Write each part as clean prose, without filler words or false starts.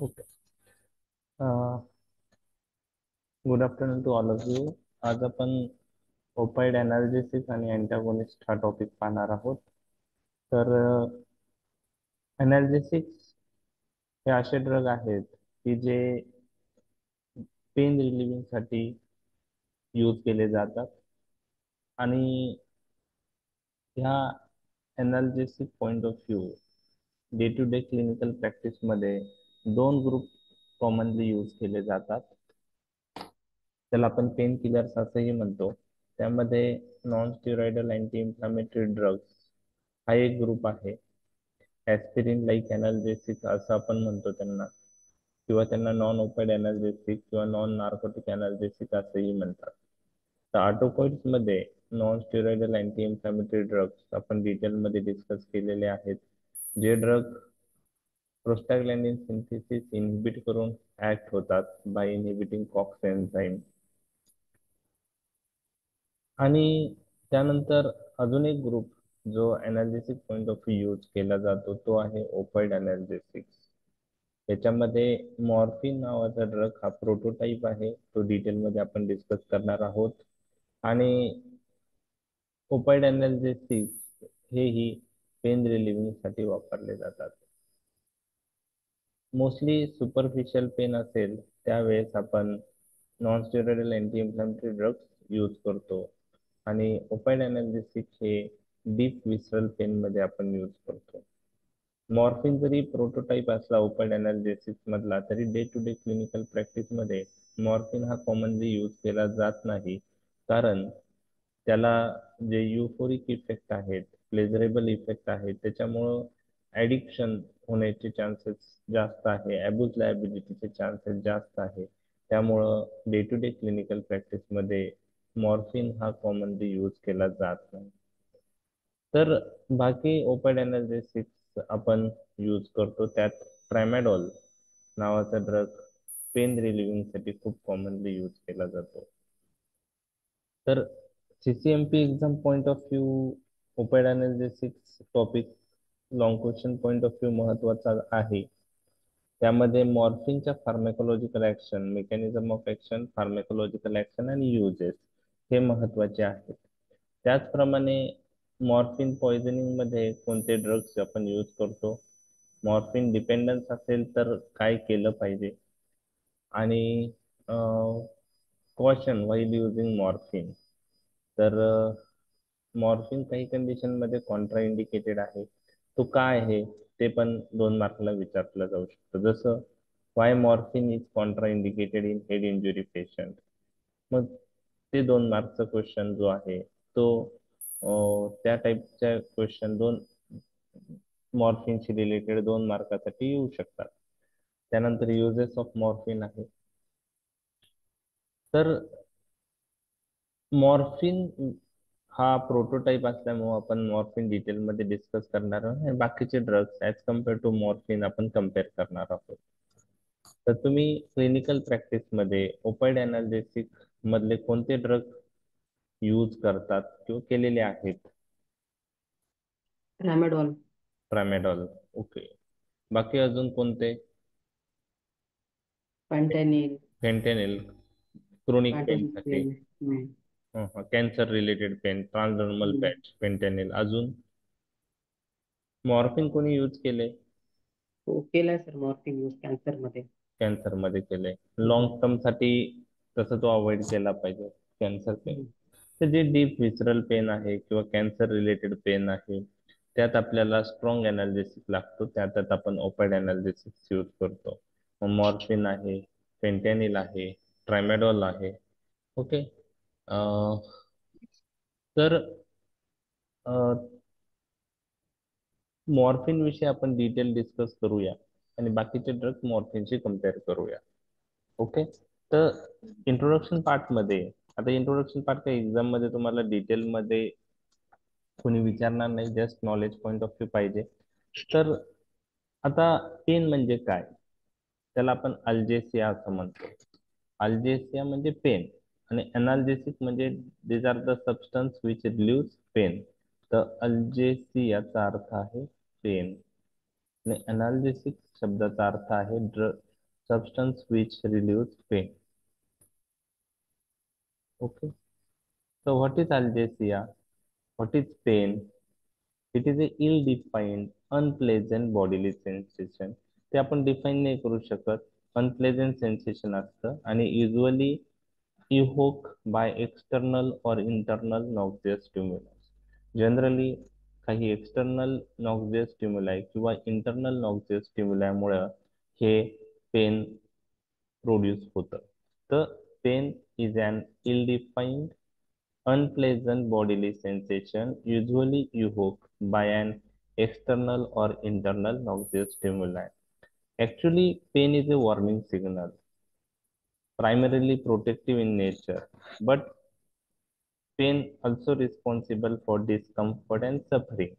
Okay. Good afternoon to all of you. आज आपण opioid analgesics आणि अँटागोनिस्ट हा टॉपिक पाहणार आहोत. तर अनालिसिस हे असे ड्रग आहेत की जे पेन रिलिव्हिंग साठी यूज केले जातात. आणि ह्या analysis point of view day to day clinical प्रॅक्टिसमध्ये दोन ग्रुप कॉमनली यूज केले जातात. त्याला आपण पेन किलर्स असंही म्हणतो. त्यामध्ये non steroidal anti inflammatory drugs हा एक ग्रुप आहे. ॲस्पिरिन लाईक अनाल्जेसिक असं आपण म्हणतो त्यांना, किंवा त्यांना नॉन ओपाइड अनाल्जेसिक किंवा नॉन नार्कोटिक अनाल्जेसिक असंही म्हणतात. तर ऑटोकॉइड्स मध्ये non steroidal anti inflammatory drugs आपण डिटेलमध्ये डिस्कस केलेले आहेत. जे ड्रग प्रोस्टाग्लॅंडिन सिंथेसिस इनहिबिट करून ऍक्ट होतात बाय इनहिबिटिंग कॉक्स एन्झाईम. आणि त्यानंतर अजून एक ग्रुप जो analysis point of view use केला जातो तो आहे ओपाइड अनाल्जेसिक्स. त्याच्यामध्ये मॉर्फिन नावाचा ड्रग हा प्रोटोटाइप आहे, तो डिटेलमध्ये आपण डिस्कस करणार आहोत. आणि ओपाइड अनाल्जेसिक्स हेही पेन रिलिव्हिंग साठी वापरले जातात. मोस्टली सुपरफिशियल पेन असेल त्यावेळेस आपण non steroidal anti inflammatory drugs use करतो. आणि ओपाइड अनाल्जेसिक हे डीप विसरल पेन मध्ये आपण यूज करतो. मॉर्फिन जरी प्रोटोटाइप असला ओपाइड अनाल्जेसिस मधला, तरी day to day clinical practice मध्ये मॉर्फिन हा कॉमनली यूज केला जात नाही. कारण त्याला जे युफोरिक इफेक्ट आहेत, प्लेजरेबल इफेक्ट आहेत, त्याच्यामुळं ऍडिक्शन होण्याचे चान्सेस जास्त आहे, अब्यूज लायबिलिटीचे चान्सेस जास्त आहे. त्यामुळं डे टू डे क्लिनिकल प्रॅक्टिसमध्ये मॉर्फिन हा कॉमनली यूज केला जात नाही. तर बाकी ओपाइड अनाल्जेसिक्स आपण यूज करतो. त्यात ट्रॅमॅडॉल नावाचा ड्रग पेन रिलिव्हिंग साठी खूप कॉमनली यूज केला जातो. तर CCMP exam point of view opioid analgesics topic long question point of view महत्वाचा आहे. त्यामध्ये मॉर्फिनच्या pharmacological action, mechanism of action, pharmacological action आणि युजेस हे महत्वाचे आहेत. त्याचप्रमाणे मॉर्फिन पॉइझनिंग मध्ये कोणते ड्रग्स आपण यूज करतो, मॉर्फिन डिपेंडन्स असेल तर काय केलं पाहिजे, आणि कॉशन व्हाईल युजिंग मॉर्फिन. तर मॉर्फिन काही कंडिशन मध्ये कॉन्ट्रा इंडिकेटेड आहे, तो काय आहे ते पण 2 मार्कला विचारलं जाऊ शकतं. जसं Y morphine is Contra indicated in head injury patient. मग ते 2 मार्कचा क्वेश्चन जो आहे तो त्या टाईपच्या क्वेश्चन मॉर्फिनशी रिलेटेड 2 मार्कासाठी येऊ शकतात. त्यानंतर युजेस ऑफ मॉर्फिन आहे. तर मॉर्फिन हा प्रोटोटाइप असल्यामुळे आपण मॉर्फिन डिटेलमध्ये डिस्कस करणार आहोत आणि बाकीचे drugs as compare to morphine आपण कम्पेअर करणार आहोत. तर तुम्ही क्लिनिकल प्रॅक्टिसमध्ये ओपाइड अनाल्जेसिक मधले कोणते ड्रग यूज करतात किंवा केलेले आहेत? ट्रॅमेडॉल. ट्रामेडॉल. ओके. बाकी अजून कोणते? फॅन्टॅनिल. फेंटेनिल क्रोनिक पेनसाठी. Fentanyl. Cancer related pain, transdermal hmm. Patch, fentanyl. अजून मॉर्फिन कोणी यूज केले? हो, केलाय सर मॉर्फिन यूज कॅन्सर मध्ये. कॅन्सर मध्ये केले. हम्म. लॉंग टर्म साठी तसं तो अवॉइड केला पाहिजे कॅन्सर पेन. हम्म. तर जे डीप विसरल पेन आहे किंवा कॅन्सर रिलेटेड पेन आहे, त्यात आपल्याला स्ट्रॉंग अनाल्जेसिस लागतो. त्यात आपण ओपाइड अनाल्जेसिस यूज करतो. मग मॉर्फिन आहे, फेंटॅनिल आहे, ट्रायमॅडॉल आहे. ओके. तर मॉर्फिन विषयी आपण डिटेल डिस्कस करूया आणि बाकीचे ड्रग मॉर्फिनशी कम्पेअर करूया. ओके. तर इंट्रोडक्शन पार्ट मध्ये, आता इंट्रोडक्शन पार्ट काही एक्झाम मध्ये तुम्हाला डिटेल मध्ये कोणी विचारणार नाही, just knowledge point of view पाहिजे. तर आता पेन म्हणजे काय, त्याला आपण अल्जेसिया असं म्हणतो. अल्जेसिया म्हणजे पेन, आणि अनाल्जेसिक म्हणजे these are the substance which relieve pain. तर अल्जेसियाचा अर्थ आहे पेन, आणि अनाल्जेसिक शब्दाचा अर्थ आहे drug substance which relieves pain. Okay. So what is algesia? What is pain? It is a ill-defined, unpleasant bodily sensation. ते आपण डिफाईन नाही करू शकत. अनप्लेझंट सेन्सेशन असतं आणि usually evoked by external or internal noxious stimulus. Generally काही external noxious stimuli किंवा internal noxious स्टिम्युलायमुळे हे पेन प्रोड्यूस होतं. तर pain is an ill defined unpleasant bodily sensation usually evoked by an external or internal noxious stimuli. Actually, pain is a warning signal, primarily protective in nature, but pain also responsible for discomfort and suffering.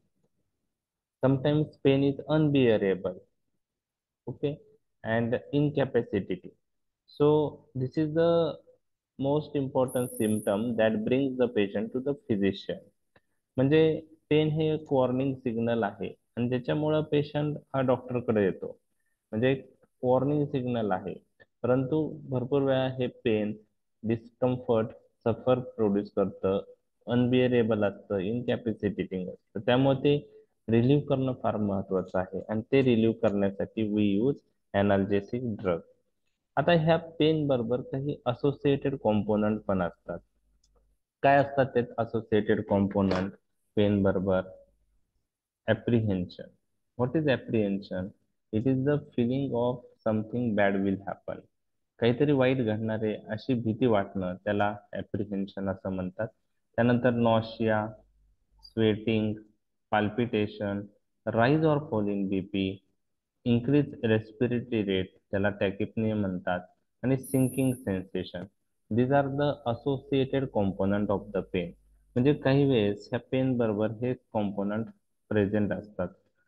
Sometimes pain is unbearable, okay, and incapacity. So this is the most important symptom that brings the patient to the physician. म्हणजे pen हे एक warning signal आहे आणि त्याच्यामुळं patient हा डॉक्टरकडे येतो. म्हणजे एक वॉर्निंग सिग्नल आहे. परंतु भरपूर वेळा हे पेन डिस्कम्फर्ट सफर प्रोड्यूस करतं, अनबिअरेबल असतं, इनकॅपॅसिटेटिंग असतं. त्यामुळे ते रिलीव्ह करणं फार महत्वाचं आहे आणि ते रिलीव्ह करण्यासाठी वी यूज एनाल्जेसिक ड्रग. आता ह्या पेन बरोबर काही असोसिएटेड कॉम्पोनंट पण असतात. काय असतात ते असोसिएटेड कॉम्पोनंट पेन बरोबर? apprehension. What is apprehension? It is the feeling of something bad will happen. काहीतरी वाईट घडणार आहे अशी भीती वाटणं त्याला ऍप्रिहेन्शन असं म्हणतात. त्यानंतर nausea, sweating, palpitation, rise or fall in BP, increase respiratory rate त्याला टॅकिपनिया म्हणतात आणि sinking sensation. These are the associated component of the pain. म्हणजे काही वेळेस ह्या पेन बरोबर हे कॉम्पोनंट प्रेझेंट असतात.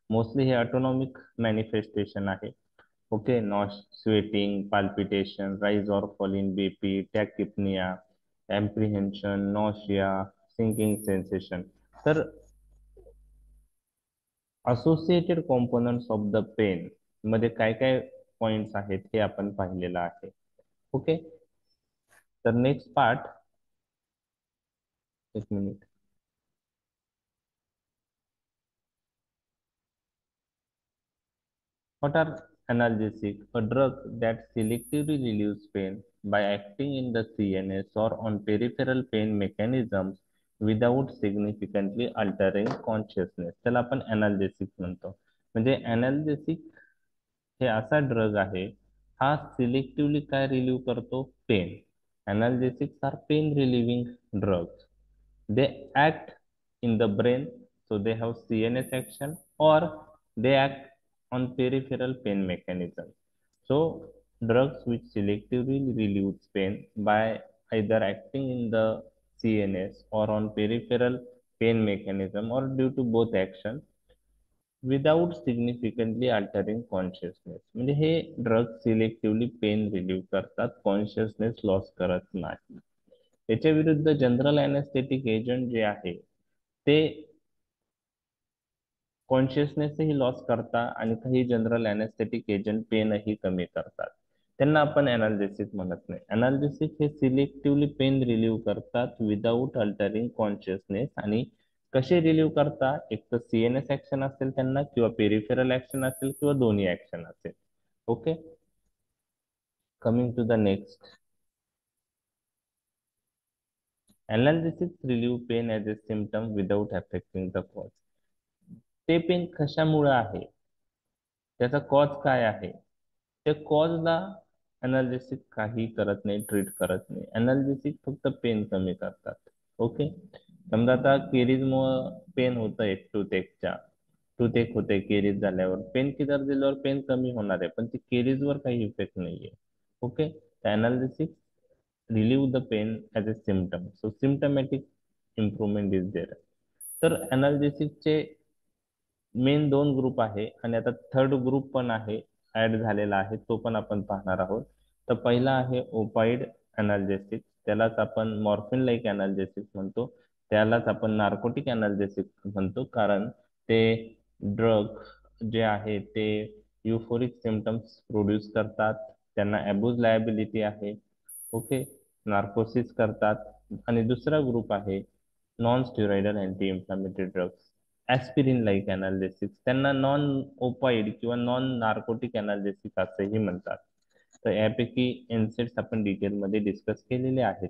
मोस्टली हे ऑटोनॉमिक मॅनिफेस्टेशन आहे. Okay, nausea, sweating, palpitation, rise or fall in BP, tachypnoea, apprehension, nausea, sinking sensation. तर associated components of the pain मध्ये काय काय पॉइंट्स आहेत हे आपण पाहिलेलं आहे. ओके, तर नेक्स्ट पार्ट, एक minute. What are analgesic? A drug that selectively relieves pain by acting in the CNS or on peripheral pain mechanisms without significantly altering consciousness. त्याला आपण analgesic म्हणतो. म्हणजे analgesic हे असा ड्रग आहे, हा सिलेक्टिव्हली काय रिलीव्ह करतो? Pen. Analgesics are pain relieving drugs. They act in the brain, so they have CNS action, or they act on peripheral pain mechanism. So drugs which selectively relieve pain by either acting in the CNS or on peripheral pain mechanism or due to both action without significantly altering consciousness. म्हणजे हे drug selectively pen relieve करतात, consciousness loss करत नाही. याच्या विरुद्ध general anaesthetic agent जे आहे ते कॉन्शियसनेसही लॉस करतात आणि काही जनरल अनेस्थेटिक एजंट पेनही कमी करतात. त्यांना आपण अनाल्जेसिक म्हणत नाही. अनाल्जेसिक हे सिलेक्टिव्हली पेन रिलीव्ह करतात विदाऊट अल्टरिंग कॉन्शियसनेस. आणि कसे रिलीव्ह करतात? एक तर सीएनएस ऍक्शन असेल त्यांना, किंवा पेरिफेरल ऍक्शन असेल, किंवा दोन्ही ऍक्शन असेल. Okay, coming to the next. Analgesics relieve pain as a symptom without affecting the cause. ते पेन कशामुळे आहे, त्याचा कॉज काय आहे, त्या कॉजला अनाल्जेसिक काही करत नाही, ट्रीट करत नाही. अनाल्जेसिक फक्त पेन कमी करतात. ओके, समजा आता केरीजमुळं पेन होत आहे, टूथ एक होते केरीज झाल्यावर, पेन किलर दिल्यावर पेन कमी होणार आहे, पण ती केरीजवर काही इफेक्ट नाहीये. Okay, analgesic relieve the pain as a symptom, so symptomatic improvement is there. तर अनाल्जेसिकचे मेन दोन ग्रुप आहे आणि आता थर्ड ग्रुप पण आहे, ऍड झालेला आहे, तो पण आपण पाहणार आहोत. तर पहिला आहे ओपाइड अनाल्जेसिक, त्यालाच आपण मॉर्फिन लाईक अनाल्जेसिक म्हणतो, त्यालाच आपण नार्कोटिक अनाल्जेसिक म्हणतो, कारण ते ड्रग जे आहे ते युफोरिक सिम्पटम्स प्रोड्यूस करतात, त्यांना अब्यूज लायबिलिटी आहे. ओके, नार्कोसिस करतात. आणि दुसरा ग्रुप आहे non steroidal anti inflammatory drugs, aspirin like अनाल्जेसिक, त्यांना नॉन ओपाइड किंवा नॉन नार्कोटिक अनाल्जेसिक असेही म्हणतात. तर यापैकी एनसेट्स आपण डिटेलमध्ये डिस्कस केलेले आहेत.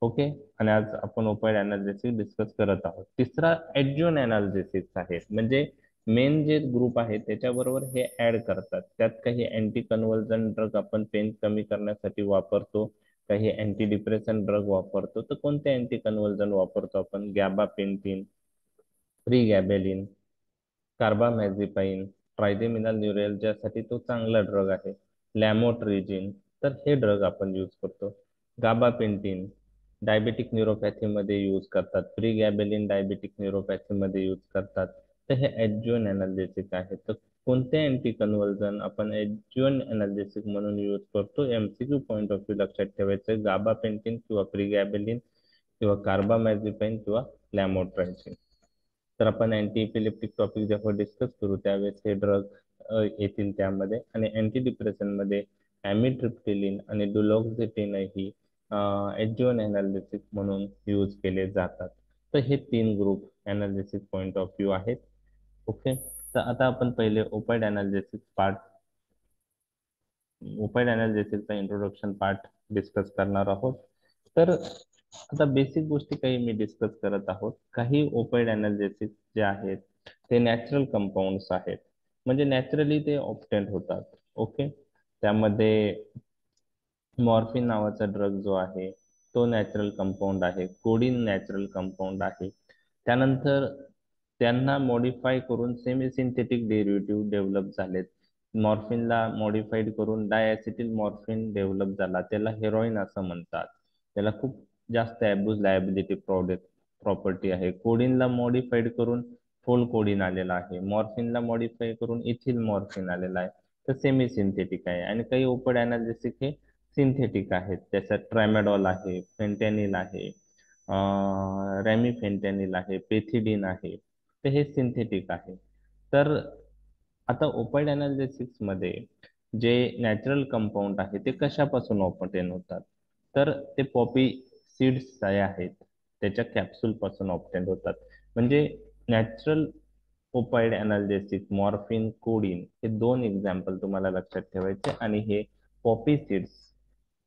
ओके, आणि आज आपण ओपाइड अनाल्जेसिक डिस्कस करत आहोत. तिसरा एड्ज्युन अनाल्जेसिक्स आहे, म्हणजे मेन जे ग्रुप आहे त्याच्याबरोबर हे ऍड करतात. त्यात काही अँटी कन्व्हर्जन ड्रग आपण पेन कमी करण्यासाठी वापरतो, काही अँटी डिप्रेशन ड्रग वापरतो. तर कोणते अँटी कन्व्हर्जन वापरतो आपण? गॅबापेंटिन, प्रीगॅबेलिन, कार्बामॅझेपाइन, ट्रायझेमिनल न्यूरॅल्जियासाठी तो चांगला ड्रग आहे. लॅमोट्रिजिन, तर हे ड्रग आपण यूज करतो. गाबापेंटिन डायबेटिक न्यूरोपॅथीमध्ये यूज करतात, प्रीगॅबेलिन डायबेटिक न्यूरोपॅथीमध्ये यूज करतात. तर हे एड्ज्युअन अनाल्जेसिक आहे. तर कोणते अँटी कन्व्हर्जन आपण एड्ज्युअन अनाल्जेसिक म्हणून यूज करतो? एमसीक्यू पॉईंट ऑफ व्ह्यू लक्षात ठेवायचं, गाबापेंटिन किंवा प्रीगॅबेलिन किंवा कार्बामॅझेपाइन किंवा लॅमोट्रायझिन. तर आपण अँटी इपिलेप्टिक टॉपिक जेव्हा डिस्कस करू त्यावेळेस हे ड्रग येतील त्यामध्ये. आणि अँटी डिप्रेशन मध्ये ॲमिट्रिप्टिलिन आणि डुलोक्झेटिन ही एड्ज्युअन अनाल्जेसिक म्हणून यूज केले जातात. तर हे 3 ग्रुप अनाल्जेसिक पॉइंट ऑफ व्ह्यू आहेत. ओके, तर आता आपण पहिले ओपाइड अनाल्जेसिसचा इंट्रोडक्शन पार्ट डिस्कस करणार आहोत. तर आता बेसिक गोष्टी काही मी डिस्कस करत आहोत. काही ओपाइड अनाल्जेसिस जे आहेत ते नॅचरल कंपाऊंड्स आहेत, म्हणजे नॅचरली ते ऑब्टेंड होतात. ओके, त्यामध्ये मॉर्फिन नावाचा ड्रग जो आहे तो नॅचरल कंपाऊंड आहे, कोडिन नॅचरल कंपाऊंड आहे. त्यानंतर त्यांना मॉडिफाय करून सेमी सिंथेटिक डेरिव्हेटिव्ह डेव्हलप झालेत. मॉर्फिनला मॉडिफाईड करून डायॲसिटिल मॉर्फिन डेव्हलप झाला, त्याला हेरोईन असं म्हणतात. त्याला खूप जास्त अब्यूज लायबिलिटी प्रॉपर्टी आहे. कोडिनला मॉडिफाईड करून फोल कोडिन आलेला आहे, मॉर्फिनला मॉडिफाय करून इथिल मॉर्फिन आलेला आहे. तर सेमी सिंथेटिक आहे. आणि काही ओपड अनालिसिक हे सिंथेटिक आहेत, त्याच्यात ट्रॅमॅडॉल आहे, फेंटॅनिल आहे, रॅमिफेंटॅनिल आहे, पेथिडिन आहे. तर हे सिंथेटिक आहे. तर आता ओपाइड अनालिसिस मध्ये जे नॅचरल कंपाऊंड आहे ते कशापासून ऑप्टेन होतात? तर ते पॉपी सीड्स आहेत त्याच्या कॅप्सूल पासून ऑप्टेन होतात. म्हणजे नॅचरल ओपाइड अनाल्जेसिक मॉर्फिन कोडिन हे 2 एक्झाम्पल तुम्हाला लक्षात ठेवायचे. आणि हे पॉपी सीड्स,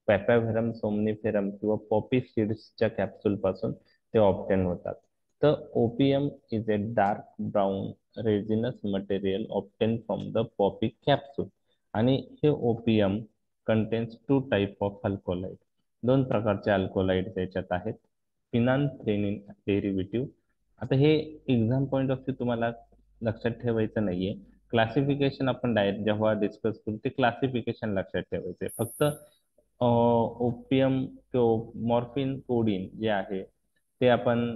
पॅपाव्हरम सोमनिफेरम किंवा पॉपी सीड्सच्या कॅप्सूल पासून ते ऑप्टेन होतात. तर opium is a dark brown resinous material obtained from the poppy capsule. आणि हे opium contains 2 type of alkaloid, 2 प्रकारचे अल्कोलाइड त्याच्यात आहेत. Phenanthrene derivative. आता हे एक्झाम पॉईंट ऑफ व्ह्यू तुम्हाला लक्षात ठेवायचं नाहीये. क्लासिफिकेशन आपण डायरेक्ट जेव्हा डिस्कस करू ते क्लासिफिकेशन लक्षात ठेवायचे. फक्त ओपियम किंवा मॉर्फिन कोडिन जे आहे ते आपण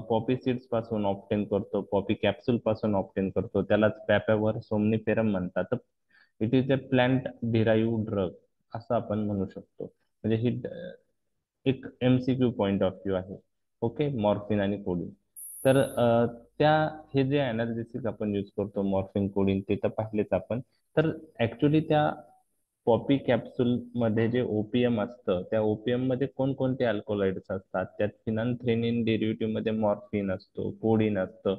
पॉपी सीड्स पासून ऑप्टेन करतो, पॉपी कॅप्सूल पासून ऑप्टेन करतो, त्यालाच पॅपॅवर सोमनिफेरम म्हणतात. It is a plant derive drug असं आपण म्हणू शकतो. म्हणजे ही एक एमसीक्यू पॉइंट ऑफ व्ह्यू आहे. ओके, मॉर्फिन आणि कोडिन. तर त्या हे जे अनालिसिस आपण यूज करतो मॉर्फिन कोडिन ते तर पाहिलेच आपण. तर ऍक्च्युली त्या पॉपी कॅप्सूल मध्ये जे ओपीएम असतं त्या ओपीएम मध्ये कोणकोणते अल्कोलाइड्स असतात? त्यात फिनान्थ्रेनिन डेरिव्हेटिव्ह मध्ये मॉर्फिन असतो, कोडिन असतं,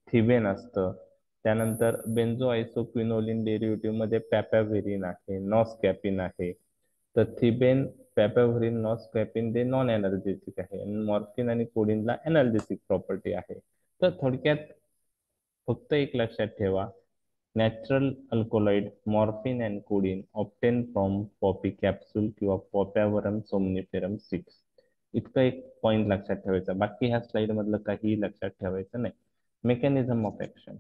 थिबेन असतं. त्यानंतर बेन्झो आयसोक्विनोलिन डेरिव्हेटिव्ह मध्ये पॅपॅव्हेरिन आहे, नॉस्कॅपिन आहे. तर थिबेन, पॅपॅव्हेरिन, नॉस्कॅपिन ते नॉन एनर्जेटिक आहे आणि मॉर्फिन आणि कोडिनला एनर्जेटिक प्रॉपर्टी आहे. तर थोडक्यात फक्त एक लक्षात ठेवा, natural alkaloid morphine and codeine obtained from poppy capsule किंवा पॉपॅव्हरम सोमनिफेरम सीड्स. इतकं एक पॉइंट लक्षात ठेवायचा, बाकी ह्या स्लाइड मधलं काहीही लक्षात ठेवायचं नाही. मेकॅनिझम ऑफ ऍक्शन,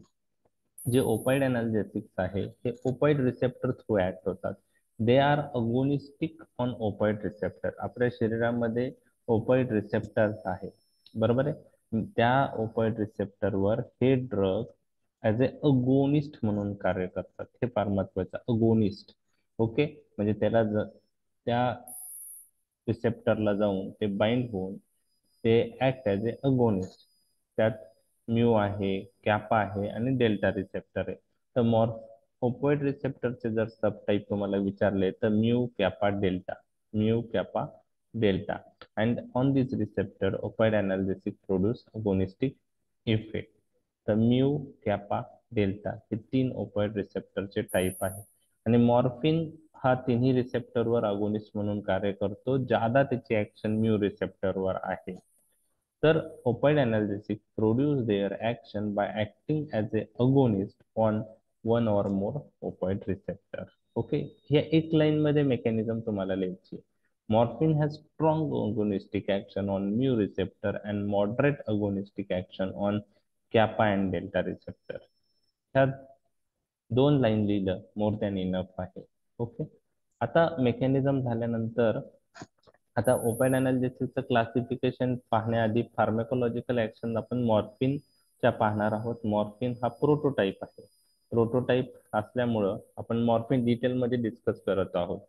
जे ओपाइड अनाल्जेसिक्स आहे हे ओपाइड रिसेप्टर थ्रू ऍक्ट होतात. They are agonistic on opioid receptor. आपल्या शरीरामध्ये ओपाइड रिसेप्टर्स आहे, बरोबर आहे. त्या ओपाइड रिसेप्टरवर हे ड्रग ऍज ए अगोनिस्ट म्हणून कार्य करतात. हे फार महत्वाचं, अगोनिस्ट. ओके, म्हणजे त्या रिसेप्टरला जाऊन ते बाइंड होऊन ते ऍक्ट ऍज ए अगोनिस्ट. त्यात म्यू आहे, कॅपा आहे आणि डेल्टा रिसेप्टर आहे. तर ओपोइड रिसेप्टरचे जर सब टाईप तुम्हाला विचारले तर mu kappa delta and on this receptor opioid analgesic produce agonistic effect. तर म्यू कॅपा डेल्टा हे 3 ओपोइड रिसेप्टरचे टाईप आहे आणि मॉर्फिन हा तिन्ही रिसेप्टरवर अगोनिस्ट म्हणून कार्य करतो. ज्यादा त्याची ऍक्शन म्यू रिसेप्टरवर आहे. तर opioid analgesic produce their action by acting as a agonist on one or more opioid receptor. Okay, हे एक लाईन मध्ये मेकॅनिझम तुम्हाला लिहायची. Morphine has strong agonistic action on mu receptor and moderate agonistic action on kappa and delta receptor. ह्या 2 line लिहिलं more than enough आहे. Okay, आता mechanism झाल्यानंतर आता ओपाइड अनाल्जेसिसचं क्लासिफिकेशन पाहण्याआधी फार्माकोलॉजिकल ऍक्शन आपण मॉर्फिनच्या पाहणार आहोत. मॉर्फिन हा प्रोटोटाइप आहे. प्रोटोटाइप असल्यामुळं आपण मॉर्फिन डिटेलमध्ये डिस्कस करत आहोत.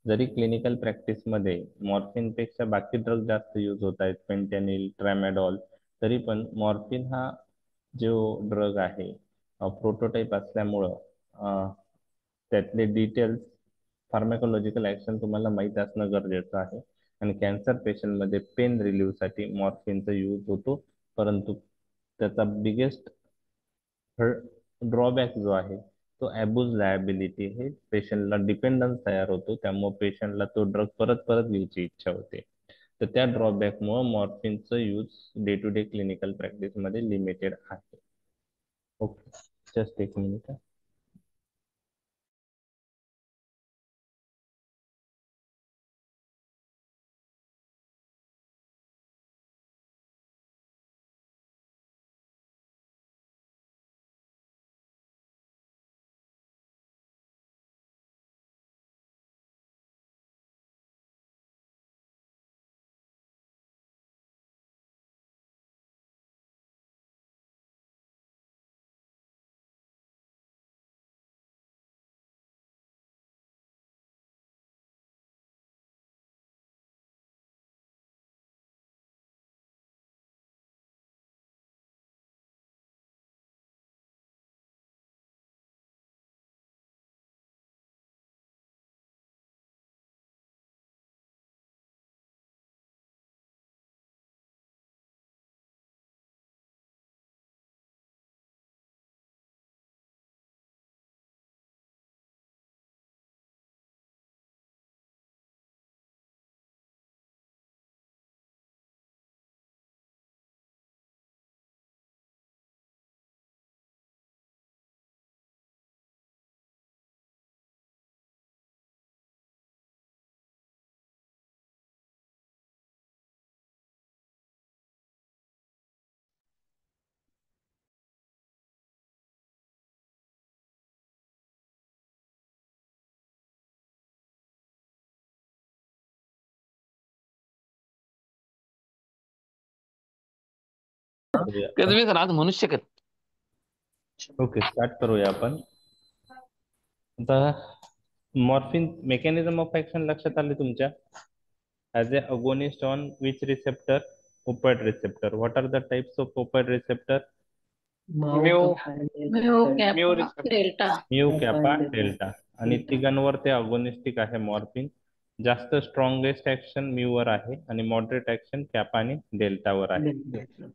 जरी क्लिनिकल प्रॅक्टिसमध्ये मॉर्फिनपेक्षा बाकी ड्रग जास्त यूज होत आहेत, पेंटॅनिल, ट्रॅमॅडॉल, तरी पण मॉर्फिन हा जो ड्रग आहे प्रोटोटाइप असल्यामुळं त्यातले डिटेल्स फार्माकोलॉजिकल ऍक्शन तुम्हाला माहीत असणं गरजेचं आहे. आणि कॅन्सर पेशंटमध्ये पेन रिलीव्हसाठी मॉर्फिनचा यूज होतो, परंतु त्याचा बिगेस्ट ड्रॉबॅक जो आहे तो ॲब्यूज लायबिलिटी, हे पेशंटला डिपेंडन्स तयार होतो, त्यामुळे पेशंटला तो ड्रग परत परत घ्यायची इच्छा होते. तर त्या ड्रॉबॅकमुळे मॉर्फिनचं use day to day clinical प्रॅक्टिसमध्ये लिमिटेड आहे. ओके, जस्ट एक मिनिट. तुम्ही सर आज म्हणूच शकत. ओके, स्टार्ट करूया आपण. आता मॉर्फिन मेकॅनिझम ऑफ ऍक्शन लक्षात आले तुमच्या. As a agonist on which receptor? Opioid receptor. What are the types of opioid receptor? Mu mu receptor delta mu kappa Delta. Delta. आणि तिघांवर ते अगोनिस्टिक आहे मॉर्फिन. जास्त स्ट्रॉंगेस्ट ऍक्शन म्यूवर आहे आणि मॉडरेट ऍक्शन कॅपा आणि डेल्टावर आहे.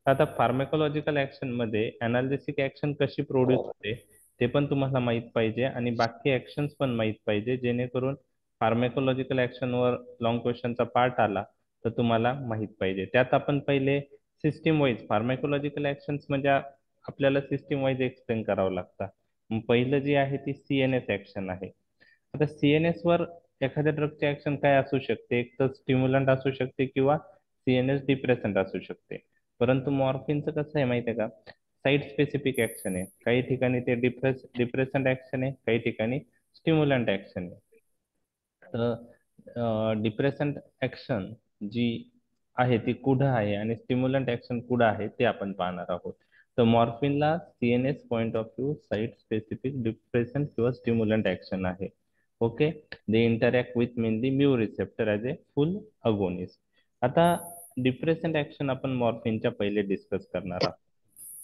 आता फार्माकोलॉजिकल ऍक्शन मध्ये अनाल्जेसिक ऍक्शन कशी प्रोड्यूस होते ते पण तुम्हाला माहित पाहिजे आणि बाकी ऍक्शन्स पण माहित पाहिजे, जेणेकरून फार्माकोलॉजिकल ऍक्शनवर लॉंग क्वेश्चनचा पार्ट आला तर तुम्हाला माहित पाहिजे. त्यात आपण पहिले सिस्टीम वाईज फार्माकोलॉजिकल ऍक्शन्स म्हणजे आपल्याला सिस्टीम वाईज एक्सप्लेन करावं लागतं. मग पहिलं जी आहे ती सीएनएस ऍक्शन आहे. आता सीएनएस वर एखाद्या ड्रगचे ऍक्शन काय असू शकते? एक तर स्टिम्युलंट असू शकते किंवा सीएनएस डिप्रेसंट असू शकते. परंतु मॉर्फिनचं कसं आहे माहिती आहे का, साईट स्पेसिफिक ऍक्शन आहे. काही ठिकाणी ते डिप्रेसंट ऍक्शन आहे, काही ठिकाणी स्टिम्युलंट ऍक्शन आहे. तर डिप्रेसंट ऍक्शन जी आहे ती कुठं आहे आणि स्टिम्युलंट ऍक्शन कुठं आहे ते आपण पाहणार आहोत. तर मॉर्फिनला CNS point of view site specific depressant किंवा स्टिम्युलंट ऍक्शन आहे. Okay, they interact with mainly mu receptor as a full agonist. आता डिप्रेसंट ऍक्शन आपण मॉर्फिनच्या पहिले डिस्कस करणार आहोत.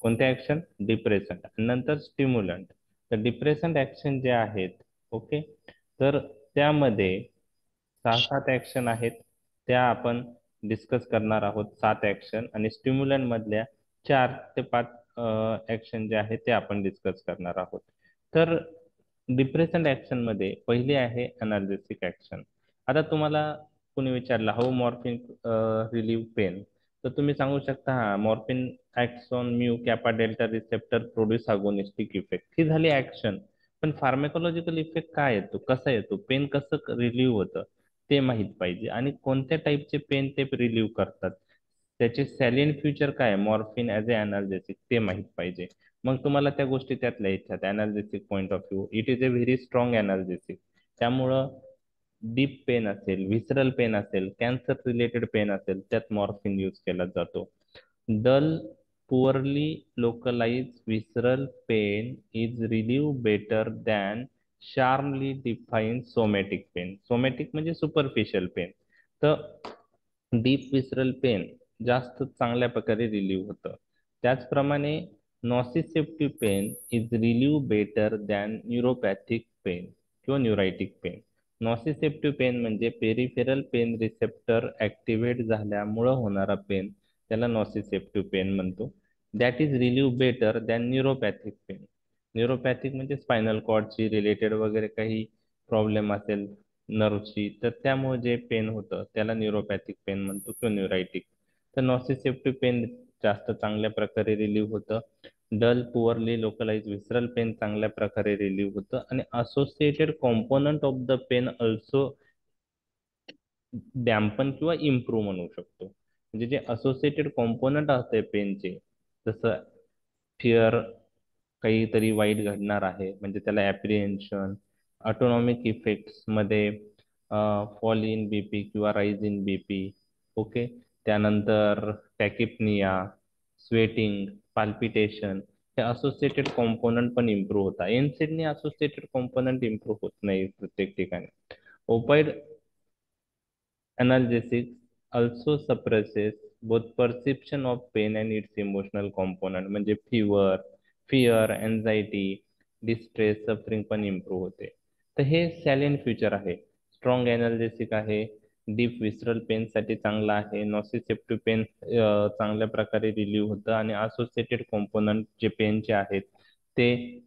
कोणत्या ऍक्शन? डिप्रेसंट, नंतर स्टिम्युलंट तर डिप्रेसंट ऍक्शन जे आहेत, ओके, तर त्यामध्ये 6-7 ऍक्शन आहेत, त्या आपण डिस्कस करणार आहोत. 7 ऍक्शन आणि स्टिम्युलंट मधल्या 4 ते 5 ऍक्शन जे आहेत ते आपण डिस्कस करणार आहोत. तर डिप्रेसंट ऍक्शन मध्ये पहिली आहे अनाल्जेसिक ऍक्शन. आता तुम्हाला कोणी विचारलं हाऊ मॉर्फिन रिलीव्ह पेन, तर तुम्ही सांगू शकता हा morphine acts on mu kappa delta receptor produce agonistic effect. ही झाली ऍक्शन. पण फार्माकोलॉजिकल इफेक्ट काय येतो, कसा येतो, पेन कसं रिलीव्ह होतं ते माहित पाहिजे, आणि कोणत्या टाईपचे पेन ते रिलीव्ह करतात, त्याचे सॅलियंट फ्युचर काय मॉर्फिन ऍज अ अनाल्जेसिक ते माहित पाहिजे. मग तुम्हाला त्या गोष्टी त्यात लिहायच्यात. Analgesic point of view, it is a very strong analgesic. त्यामुळं डीप पेन असेल, विसरल पेन असेल, कॅन्सर रिलेटेड पेन असेल, त्यात मॉर्फिन यूज केला जातो. Dull poorly localise visceral pain is relieve better than sharply define somatic pain. Somatic म्हणजे superficial pain. तर डीप विसरल पेन जास्त चांगल्या प्रकारे रिलीव्ह होतं. त्याचप्रमाणे nociceptive pain is relieve better than neuropathic pain किंवा न्यूरायटिक पेन. नॉसिसेप्टिव्ह पेन म्हणजे peripheral pain receptor activate झाल्यामुळं होणारा पेन, त्याला नॉसिसेप्टिव्ह पेन म्हणतो. That is relieve better than neuropathic pain. Neuropathic म्हणजे स्पायनल कॉर्डची रिलेटेड वगैरे काही प्रॉब्लेम असेल नर्वची, तर त्यामुळे जे पेन होतं त्याला न्यूरोपॅथिक पेन म्हणतो किंवा न्यूरायटिक. तर नॉसिसेप्टिव्ह पेन जास्त चांगल्या प्रकारे रिलीव्ह होतं. Dull poorly localise visceral pain चांगल्या प्रकारे रिलीव्ह होतं. आणि associated component of the pain also dampen किंवा इम्प्रूव्ह म्हणू शकतो. म्हणजे जे असोसिएटेड कॉम्पोनंट असते पेनचे, जसं फिअर, काहीतरी वाईट घडणार आहे म्हणजे त्याला ऍप्रिहेन्शन, ऑटोनॉमिक इफेक्ट्स मध्ये फॉल इन बीपी किंवा राईज इन बीपी, ओके, त्यानंतर टॅकिपनिया, स्वेटिंग, पाल्पिटेशन, हे असोसिएटेड कॉम्पोनंट पण इम्प्रूव्ह होतात. एनसेडने असोसिएटेड कॉम्पोनंट इम्प्रूव्ह होत नाही प्रत्येक ठिकाणी. ओपाइड analgesics also suppresses both perception of pain and its emotional component. म्हणजे फिअर, एन्झायटी, डिस्ट्रेस, सफरिंग पण इम्प्रूव्ह होते. तर हे सॅलियंट फ्युचर आहे. स्ट्रॉंग एनाल्जेसिक आहे, डीप विसरल पेन साठी चांगला आहे, नॉसिसेप्टिव्ह पेन चांगल्या प्रकारे रिलीव्ह होतं, आणि असोसिएटेड कॉम्पोनंट जे पेनचे आहेत ते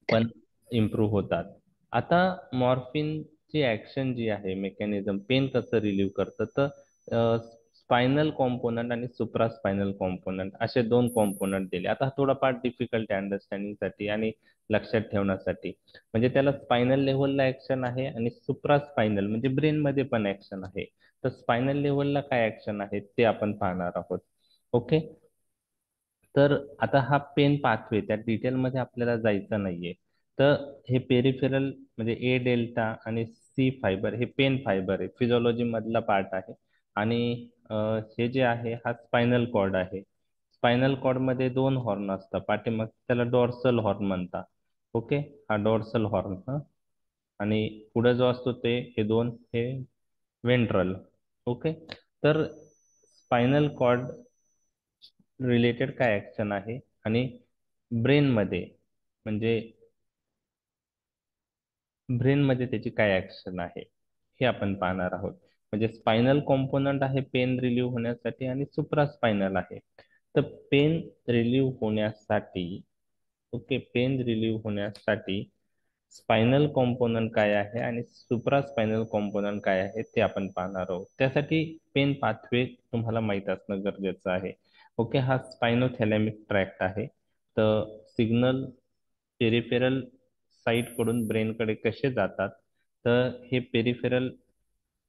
पण इम्प्रूव्ह होतात. आता मॉर्फिनची ऍक्शन जी आहे, मेकॅनिझम, पेन कसं रिलीव्ह करतं, तर स्पायनल कॉम्पोनंट आणि सुप्रा स्पायनल कॉम्पोनंट असे 2 कॉम्पोनंट दिले. आता हा थोडा पार्ट डिफिकल्ट आहे अंडरस्टँडिंग साठी आणि लक्षात ठेवण्यासाठी. म्हणजे त्याला स्पायनल लेव्हलला ऍक्शन आहे आणि सुप्रा स्पायनल म्हणजे ब्रेन मध्ये पण ऍक्शन आहे. तर स्पायनल लेव्हलला काय ऍक्शन आहे ते आपण पाहणार आहोत. ओके, तर आता हा पेन पाथवे त्या डिटेलमध्ये आपल्याला जायचं नाहीये. तर हे पेरिफेरल म्हणजे ए डेल्टा आणि सी फायबर हे पेन फायबर आहे, फिजिओलॉजी मधला पार्ट आहे. आणि हे जे आहे हा स्पायनल कॉर्ड आहे. स्पायनल कॉर्ड मध्ये 2 हॉर्न असतात पाठीमाग, त्याला डॉर्सल हॉर्न म्हणतात. ओके, हा डॉर्सल हॉर्न हा, आणि पुढे जो असतो ते हे 2 हे वेंट्रल. ओके, तर स्पायनल कॉर्ड रिलेटेड काय ऍक्शन आहे आणि ब्रेन मध्ये म्हणजे ब्रेन मध्ये त्याची काय ऍक्शन आहे हे आपण पाहणार आहोत. म्हणजे स्पायनल कॉम्पोनंट आहे पेन रिलीव्ह होण्यासाठी आणि सुप्रा स्पायनल आहे. तर पेन रिलीव्ह होण्यासाठी, ओके, पेन रिलीव्ह होण्यासाठी स्पायनल कॉम्पोनंट काय आहे आणि सुप्रा स्पायनल कॉम्पोनंट काय आहे ते आपण पाहणार आहोत. त्यासाठी पेन पाथवे तुम्हाला माहित असणं गरजेचं आहे. ओके, हा स्पायनोथॅलॅमिक ट्रॅक्ट आहे. तर सिग्नल पेरिफेरल साईट कडून ब्रेन कडे कसे जातात, तर हे पेरिफेरल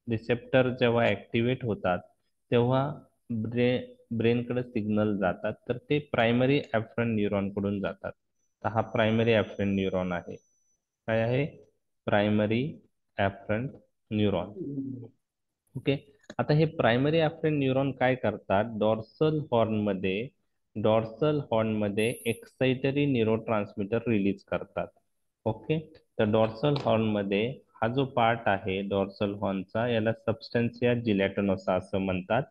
रिसेप्टर जेव्हा ऍक्टिव्हेट होतात तेव्हा ब्रेनकडे सिग्नल जातात, तर ते प्रायमरी ऍफरंट न्यूरॉन कडून जातात. तर हा प्रायमरी ऍफरंट न्यूरॉन आहे. काय आहे? Primary ऍफरंट neuron. ओके, आता हे प्रायमरी ऍफरंट न्यूरॉन काय करतात, डॉर्सल हॉर्न मध्ये एक्साइटरी न्यूरोट्रान्समीटर रिलीज करतात. ओके, तर डॉर्सल हॉर्न मध्ये हा जो पार्ट आहे डॉर्सल हॉर्नचा, याला सबस्टन्सिया जिलॅटोनोसा असं म्हणतात.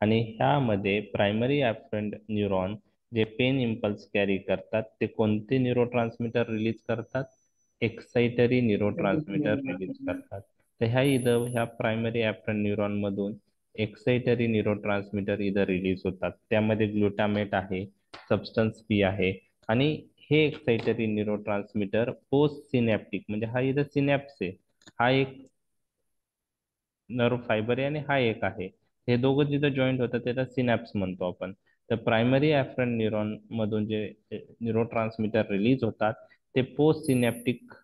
आणि ह्यामध्ये प्रायमरी ऍफरंट न्यूरॉन जे पेन इम्पल्स कॅरी करतात ते कोणते न्यूरोट्रान्समीटर रिलीज करतात? एक्साइटरी न्यूरोट्रान्समीटर रिलीज करतात. तर ह्या प्रायमरी ऍफ्रंट न्यूरॉन मधून एक्साइटरी न्यूरोट्रान्समीटर इथं रिलीज होतात. त्यामध्ये ग्लुटामेट आहे, सबस्टन्स पी आहे, आणि हे एक्साइटरी न्यूरोट्रान्समीटर पोस्ट सिनॅप्टिक, म्हणजे हा इथं सिनॅप्स आहे, हा एक नर्व फायबर आहे आणि हा एक आहे, हे दोघं जिथं जॉईंट होतात त्याला सिनॅप्स म्हणतो आपण. तर प्रायमरी ऍफ्रंट न्यूरॉन मधून जे न्यूरोट्रान्समीटर रिलीज होतात ते पोस्ट सिनॅप्टिक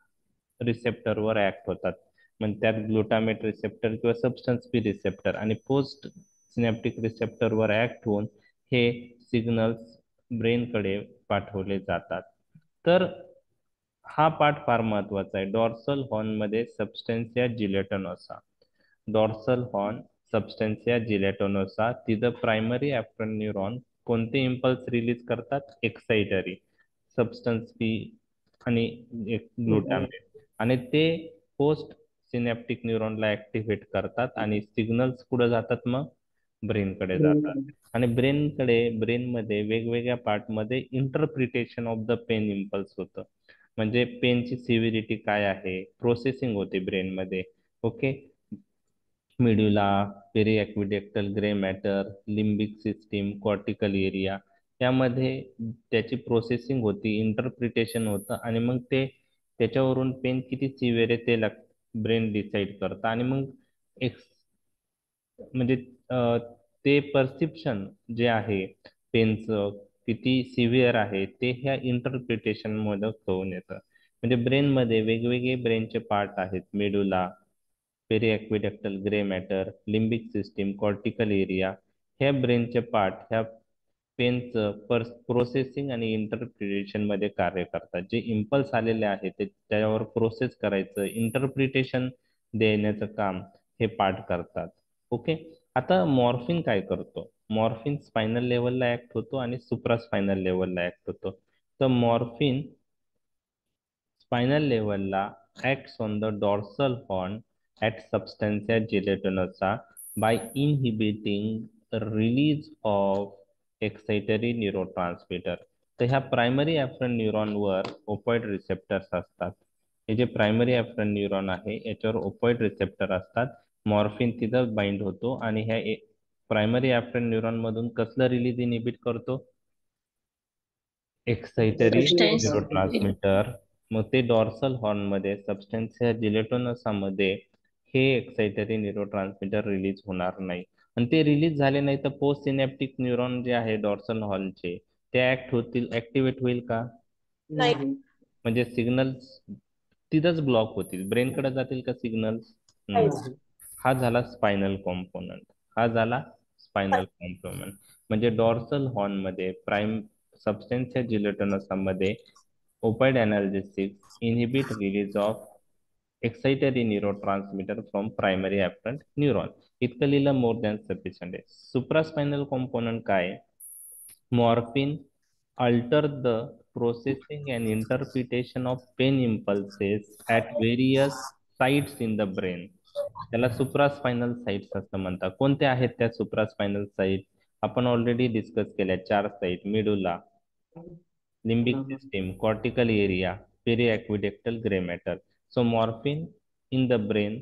रिसेप्टरवर ऍक्ट होतात. म्हणजे त्यात ग्लुटामेट रिसेप्टर किंवा सबस्टन्स पी रिसेप्टर आणि पोस्ट सिनॅप्टिक रिसेप्टरवर ऍक्ट होऊन हे सिग्नल्स ब्रेनकडे पाठवले जातात. तर हा पार्ट फार महत्वाचा आहे. डॉर्सल हॉर्न मध्ये सबस्टेन्सिया जिलेटनोसा, डॉर्सल हॉर्न सबस्टेन्सिया जिलेटोनोसा, तिथं प्रायमरी ऍफ्रंट न्यूरॉन कोणते इम्पल्स रिलीज करतात? एक्साइटरी, सबस्टन्स पी आणि एक ग्लुटामेट, आणि ते पोस्ट सिनॅप्टिक न्यूरॉनला ऍक्टिव्हेट करतात आणि सिग्नल्स कुठे जातात? मग ब्रेनकडे जातात. आणि ब्रेनमध्ये वेगवेगळ्या पार्टमध्ये interpretation of the pain impulse होतं. म्हणजे पेनची सिव्हिरिटी काय आहे, प्रोसेसिंग होते ब्रेनमध्ये. Okay, medulla, periaqueductal grey matter, limbic system, cortical area, यामध्ये त्याची प्रोसेसिंग होती, इंटरप्रिटेशन होतं, आणि मग ते त्याच्यावरून पेन किती सिव्हिअर आहे ते ब्रेन डिसाईड करतं. आणि मग एक म्हणजे ते परसिप्शन जे आहे पेनचं किती सिव्हिअर आहे ते ह्या इंटरप्रिटेशन मध्ये कळून येतं. म्हणजे ब्रेनमध्ये वेगवेगळे ब्रेनचे पार्ट आहेत, medulla, periaqueductal grey matter, limbic system, cortical area. ह्या ब्रेनचे पार्ट ह्या पेनचं प्रोसेसिंग आणि इंटरप्रिटेशन मध्ये कार्य करतात. जे इम्पल्स आलेले आहेत ते त्यावर प्रोसेस करायचं, इंटरप्रिटेशन देण्याचं काम हे पार्ट करतात. ओके, आता मॉर्फिन काय करतो? मॉर्फिन स्पायनल लेवलला ऍक्ट होतो आणि सुप्रास्पायनल लेवलला ऍक्ट होतो. तर morphine spinal level la acts on the dorsal horn at substantia gelatinosa by inhibiting the release of excitatory neurotransmitter. तर ह्या प्रायमरी ऍफ्रंट न्यूरॉन वर ओपॉइड रिसेप्टर्स असतात. हे जे प्रायमरी ऍफ्रंट न्यूरॉन आहे याच्यावर ओपॉइड रिसेप्टर असतात. मॉर्फिन तिथं बाइंड होतो आणि ह्या प्रायमरी ऍफ्रंट न्यूरॉन मधून कसलं रिलीज इनिबिट करतो? एक्साइटरी सबस्टन्स न्यूरोट्रान्समीटर. मग ते डॉर्सल हॉर्न मध्ये सबस्टेन्सिया जिलेटोनसा मध्ये हे एक्साइटरी न्यूरोट्रान्समीटर रिलीज होणार नाही. आणि ते रिलीज झाले नाही तर पोस्ट सिनॅप्टिक न्यूरॉन जे आहे डॉर्सल हॉर्नचे ते ऍक्टिव्हेट होईल का? नाही. म्हणजे सिग्नल्स तिथंच ब्लॉक होतील, ब्रेनकडे जातील का सिग्नल्स? हा झाला स्पायनल कॉम्पोनंट. हा झाला स्पायनल कॉम्पोनंट. म्हणजे डॉर्सल हॉर्न मध्ये सबस्टेन्सिया जिलेटोनसा मध्ये opioid analgesic inhibit release of excitatory neurotransmitter from primary afferent neuron. इतकं लिहिलं मोर दॅन सफिशियंट आहे. सुप्रास्पायनल कॉम्पोनंट काय? Morphine alter the processing and interpretation of pain impulses at various sites in the brain. त्याला सुप्रास्पायनल sites असं म्हणतात. कोणत्या आहेत त्या सुप्रास्पायनल साइट? आपण ऑलरेडी डिस्कस केल्या, 4 site: मिडुला, limbic system, cortical area, periaqueductal gray matter. So morphine in the brain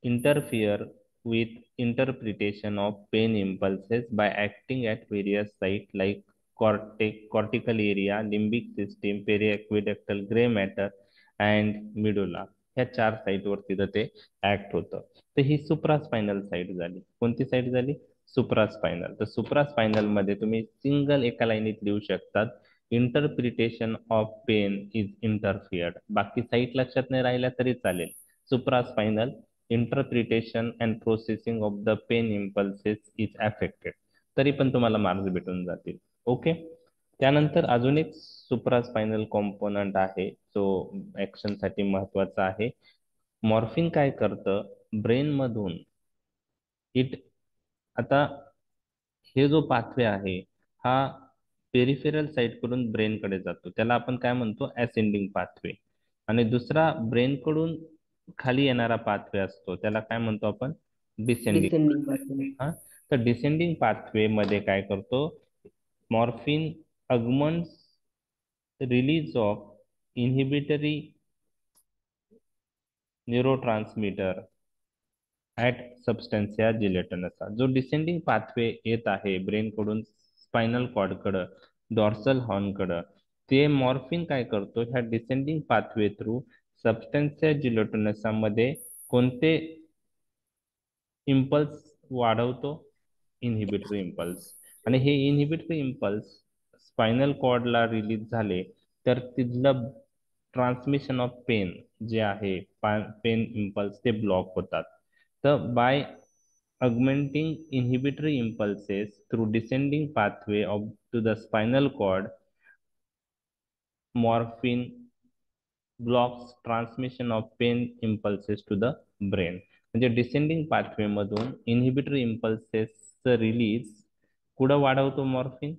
interfere with interpretation of pain impulses by acting at various sites like cortical area, limbic system, periaqueductal gray matter and medulla. ह्या 4 साईटवर तिथं ते act होतं. तर ही सुप्रास्पायनल site झाली. कोणती site झाली? सुप्रास्पायनल. तर सुप्रास्पायनल मध्ये तुम्ही सिंगल एका लाईनीत लिहू शकतात, interpretation of pain is interfered. बाकी साईट लक्षात नाही राहिल्या तरी चालेल. Supraspinal interpretation and processing of the pain impulses is affected. तरी पण तुम्हाला मार्क्स भेटून जातील. ओके, त्यानंतर अजून एक सुप्रास्पायनल कॉम्पोनंट आहे जो ऍक्शन साठी महत्वाचा आहे. मॉर्फिन काय करतं? ब्रेन मधून आता हे जो पाथवे आहे हा पेरिफेरल साइड कडून ब्रेन कडे जातो, त्याला आपण काय म्हणतो? Ascending pathway. आणि दुसरा ब्रेन कडून खाली येणारा पाथवे असतो त्याला काय म्हणतो आपण? डिसेंडिंग. हा, तर डिसेंडिंग पाथवे मध्ये काय करतो? Morphine augments release of inhibitory neurotransmitter at substantia gelatinosa. जो डिसेंडिंग पाथवे येत आहे ब्रेन कडून स्पायनल कॉर्ड कडं, डॉर्सल हॉर्न कडं, ते मॉर्फिन काय करतो, ह्या descending pathway through substantia gelatinosa मध्ये कोणते इम्पल्स वाढवतो? Inhibitory impulse. आणि हे इनहिबिटरी इम्पल्स स्पायनल कॉर्डला रिलीज झाले तर तिथलं ट्रान्समिशन ऑफ पेन जे आहे, पेन इम्पल्स ते ब्लॉक होतात. तर bye augmenting inhibitory impulses through descending pathway of to the spinal cord, morphine blocks transmission of pain impulses to the brain. म्हणजे डिसेंडिंग पाथवे मधून इनहिबिटरी इम्पल्सेस रिलीज कुठं वाढवतो morphine?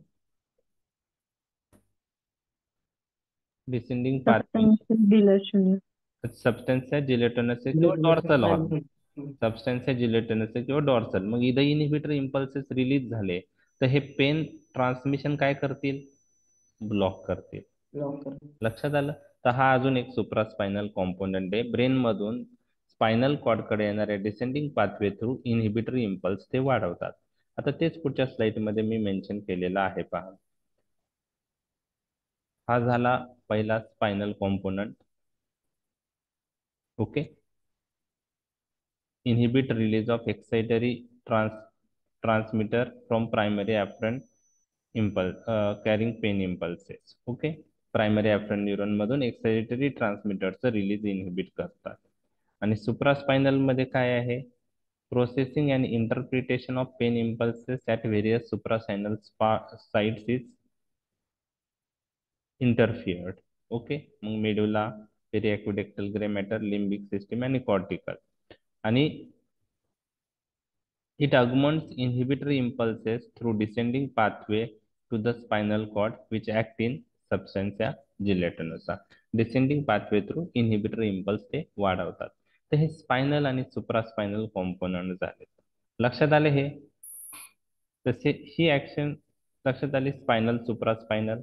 Descending pathway, सबस्टन्सिया जिलेटनस किंवा dorsal horn, सबस्टन्सिया जिलेटनस किंवा dorsal. मग इथं inhibitory impulses release झाले तर हे पेन ट्रान्समिशन काय करतील? ब्लॉक करतील. लक्षात आलं? तर हा अजून एक सुप्रास्पायनल कॉम्पोनंट आहे. ब्रेन मधून स्पायनल कॉर्ड कडे येणाऱ्या descending pathway through inhibitory impulse ते वाढवतात. आता तेच पुढच्या स्लाइड मध्ये मी मेन्शन केलेलं आहे, पहा. हा झाला पहिला spinal component. Okay. inhibit release of excitatory transmitter from primary afferent impulse carrying pain impulses. Okay. Primary afferent neuron मधून एक्साइटरी ट्रान्समिटरचं रिलीज इनहिबिट करतात. आणि सुप्रास्पायनल मध्ये काय आहे? Processing and interpretation of pain impulses at various supraspinal sites is interfered. Okay. मग medulla, periaqueductal grey matter, limbic system आणि cortical. आणि it augments inhibitory impulses through descending pathway to the spinal cord which act in substantia gelatinosa. Descending pathway through inhibitory impulse ते वाढवतात. तर हे spinal आणि सुप्रास्पायनल component झाले. लक्षात आले हे? तसे ही ऍक्शन लक्षात आली, स्पायनल सुप्रास्पायनल.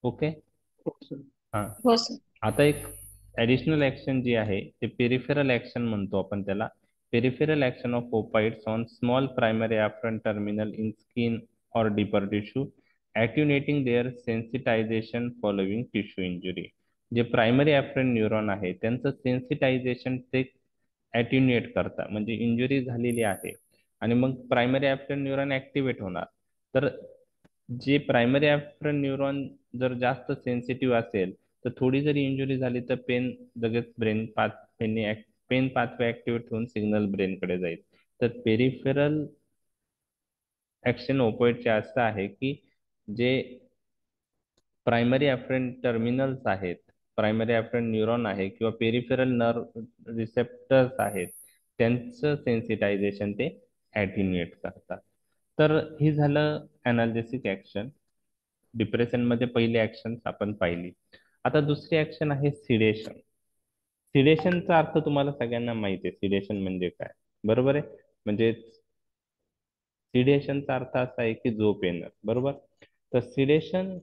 ओके. हा. हो सर. आता एक ऍडिशनल ऍक्शन जी आहे ते पेरिफेरल ऍक्शन म्हणतो आपण त्याला. Peripheral action of opioids on small primary afferent terminal in skin और deeper tissue attenuating their sensitisation following tissue injury. जे प्रायमरी अफरंट न्यूरॉन आहे त्यांचं सेन्सिटायझेशन ते ॲट्युनेट करतात. म्हणजे इंजुरी झालेली आहे आणि मग प्रायमरी अफरंट न्यूरॉन ऍक्टिव्हेट होणार. तर जे प्रायमरी अफरंट न्यूरॉन जर जास्त सेन्सिटिव्ह असेल तर थोडी जरी इंजुरी झाली तर पेन लगेच ब्रेन पेन पाथवे ऍक्टिव्हेट होऊन सिग्नल ब्रेन कडे जाईल. तर पेरिफेरल ऍक्शन ओपोइडचे असं आहे की जे प्रायमरी अफरंट टर्मिनल्स आहेत, प्रायमरी अफरंट न्यूरॉन आहे किंवा पेरिफेरल नर्व रिसेप्टर्स आहेत, त्यांचं सेन्सिटायझेशन ते ॲट्युन्युएट करतात. तर हे झालं अनाल्जेसिक ऍक्शन. डिप्रेशन मध्ये पहिली ऍक्शन आपण पाहिली. आता दुसरी ऍक्शन आहे सिडेशन. सिडेशनचा अर्थ तुम्हाला सगळ्यांना माहिती आहे, सिडेशन म्हणजे काय, बरोबर आहे? म्हणजे सिडेशनचा अर्थ असा आहे की झोप येणं, बरोबर? तर सिडेशन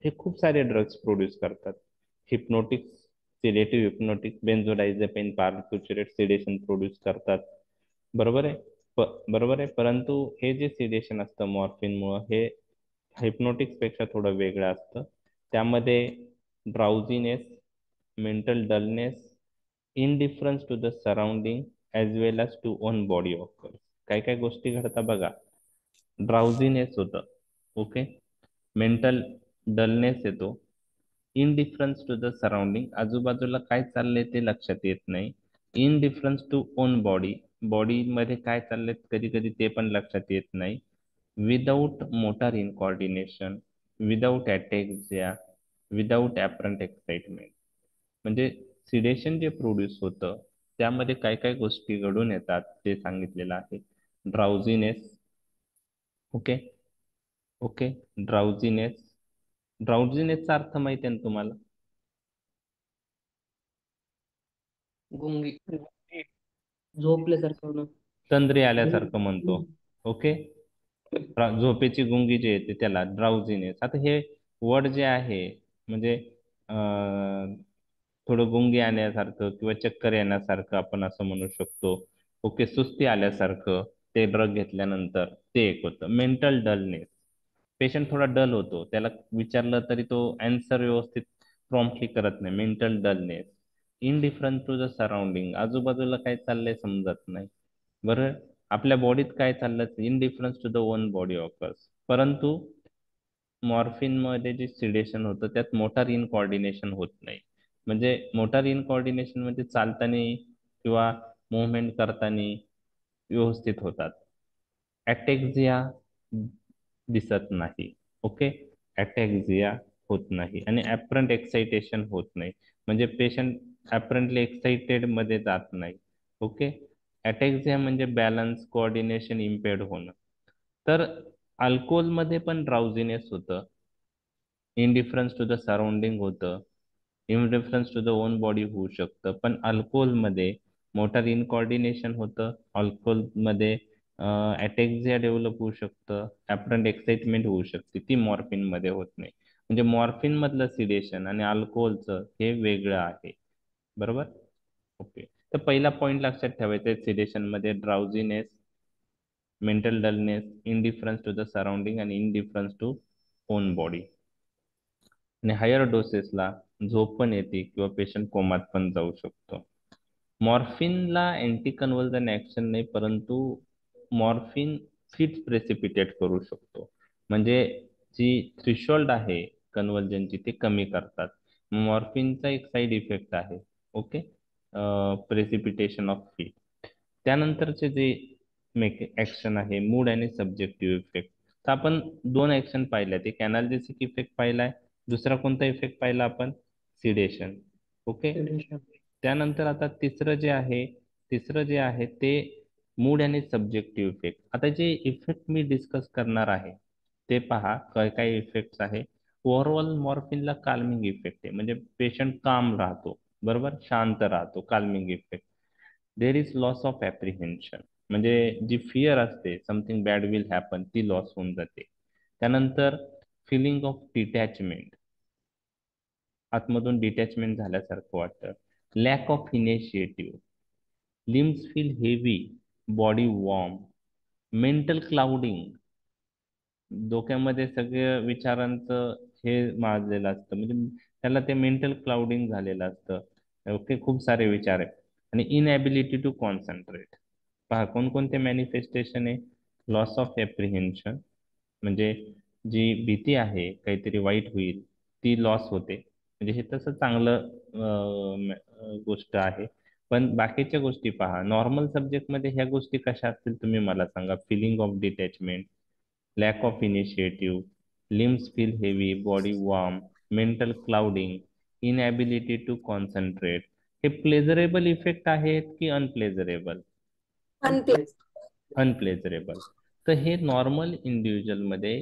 हे खूप सारे ड्रग्स प्रोड्यूस करतात. Hypnotics, sedative hypnotics, benzodiazepine, barbiturate sedation produce करतात, बरोबर आहे? बरोबर आहे. परंतु हे जे सिडेशन असतं मॉर्फिनमुळं हे हिप्नोटिक्स पेक्षा थोडं वेगळं असतं. त्यामध्ये drowsiness, mental dullness, indifference to the surrounding as well as to own body occurs. काय काय गोष्टी घडतात बघा. ड्राउझीनेस होतं, ओके. मेंटल डलनेस येतो. इनडिफरन्स टू द सराउंडिंग, आजूबाजूला काय चाललंय ते लक्षात येत नाही. इनडिफरन्स टू ओन बॉडी, बॉडी मध्ये काय चाललंय कधी कधी ते पण लक्षात येत नाही. Without motor incoordination, without ataxia, without apparent excitement. म्हणजे सिडेशन जे प्रोड्यूस होतं त्यामध्ये काय काय गोष्टी घडून येतात ते सांगितलेलं आहे. ड्राउझीनेस, ओके. ओके. ड्राउझीनेस, ड्राउझीनेसचा अर्थ माहिती आहे ना तुम्हाला? गुंगी, झोपल्यासारखं होणं. तंद्री आल्यासारखं म्हणतो, ओके. झोपेची गुंगी जे येते त्याला ड्राउझिनेस. आता हे वर्ड जे आहे म्हणजे थोडं गुंगी आणण्यासारखं किंवा चक्कर येण्यासारखं आपण असं म्हणू शकतो. ओके, सुस्ती आल्यासारखं ते ड्रग घेतल्यानंतर ते एक होतं. मेंटल डलनेस, पेशंट थोडा डल होतो, त्याला विचारलं तरी तो आन्सर व्यवस्थित प्रॉम्प्टली करत नाही, mental dullness. Indifference to the surrounding, आजूबाजूला काय चाललंय समजत नाही. बरं, आपल्या बॉडीत काय चाललं, indifference to the own body occurs. परंतु मॉर्फिन मध्ये जे सिडेशन होतं त्यात मोटार इन कोऑर्डिनेशन होत नाही. म्हणजे मोटार इन कोऑर्डिनेशन म्हणजे चालताना किंवा मुवमेंट करताना व्यवस्थित होतात. ॲटेक्झिया दिसत नाही. ओके, ॲटेक्झिया होत नाही आणि ॲपरंट एक्साइटेशन होत नाही. म्हणजे पेशंट ॲपरंटली एक्साइटेड मध्ये जात नाही. ओके, ॲटेक्झिया म्हणजे बॅलन्स कोऑर्डिनेशन इम्पेअर्ड होणं. तर अल्कोहोलमध्ये पण ड्राउझिनेस होतं, इनडिफरन्स टू द सराउंडिंग होतं, इनडिफरन्स टू द ओन बॉडी होऊ शकतं. पण अल्कोहोलमध्ये मोटार इनकॉर्डिनेशन होतं, अल्कोहोलमध्ये अटॅक्झिया डेव्हलप होऊ शकतं, ॲपरंट एक्साइटमेंट होऊ शकते, ती मॉर्फिन मध्ये होत नाही. म्हणजे मॉर्फिन मधलं सिडेशन आणि अल्कोहोलचं हे वेगळं आहे. बरोबर. ओके, तर पहिला पॉइंट लक्षात ठेवायचा आहे सिडेशन मध्ये drowsiness, mental dullness, indifference to the surrounding आणि इनडिफरन्स टू ओन बॉडी. आणि हायर डोसेसला झोप पण येते किंवा पेशंट कोमात पण जाऊ शकतो. मॉर्फिनला अँटी कन्व्हल्जन ऍक्शन नाही, परंतु मॉर्फिन फिट प्रेसिपिटेट करू शकतो. म्हणजे जी थ्रेशोल्ड आहे कन्व्हल्जनची ते कमी करतात. मॉर्फिनचा एक साइड इफेक्ट आहे. Okay, precipitation of fit. त्यानंतरचे जे ऍक्शन आहे मूड आणि सब्जेक्टिव्ह इफेक्ट. तर आपण दोन ऍक्शन पाहिल्यात, एक अनाल्जेसिक इफेक्ट पाहिलाय, दुसरा कोणता इफेक्ट पाहिला आपण, सिडेशन. ओके, त्यानंतर आता तिसरं जे आहे ते मूड आणि सब्जेक्टिव्ह इफेक्ट. आता जे इफेक्ट मी डिस्कस करणार आहे ते पहा, काय काय इफेक्ट्स आहे. ओव्हरऑल मॉर्फिनला काल्मिंग इफेक्ट आहे, म्हणजे पेशंट काम राहतो, बरोबर, शांत राहतो, calming effect. There is loss of apprehension, म्हणजे जी फिअर असते समथिंग बॅड विल हॅपन ती लॉस होऊन जाते. त्यानंतर फिलिंग ऑफ डिटॅचमेंट, आतमधून डिटॅचमेंट झाल्यासारखं वाटतं. Lack of initiative, limbs feel heavy, body warm, mental clouding, डोक्यामध्ये सगळं विचारांचं हे माजलेलं असतं, म्हणजे त्याला ते मेंटल क्लाउडिंग झालेलं असतं. ओके, खूप सारे विचार आहेत. आणि इनएबिलिटी टू कॉन्सन्ट्रेट. पहा कोणकोणते मॅनिफेस्टेशन आहे. लॉस ऑफ एप्रिहेन्शन, म्हणजे जी भीती आहे काहीतरी वाईट होईल ती लॉस होते, म्हणजे हे तसं चांगलं गोष्ट आहे. पण बाकीच्या गोष्टी पहा, नॉर्मल सब्जेक्टमध्ये ह्या गोष्टी कशा असतील तुम्ही मला सांगा. Feeling of detachment, lack of initiative, limbs feel heavy, body warm, mental clouding, inability to concentrate, हे प्लेजरेबल इफेक्ट आहेत की अनप्लेजरेबल? अनप्लेस. अनप्लेजरेबल. तर हे नॉर्मल इंडिव्हिज्युअल मध्ये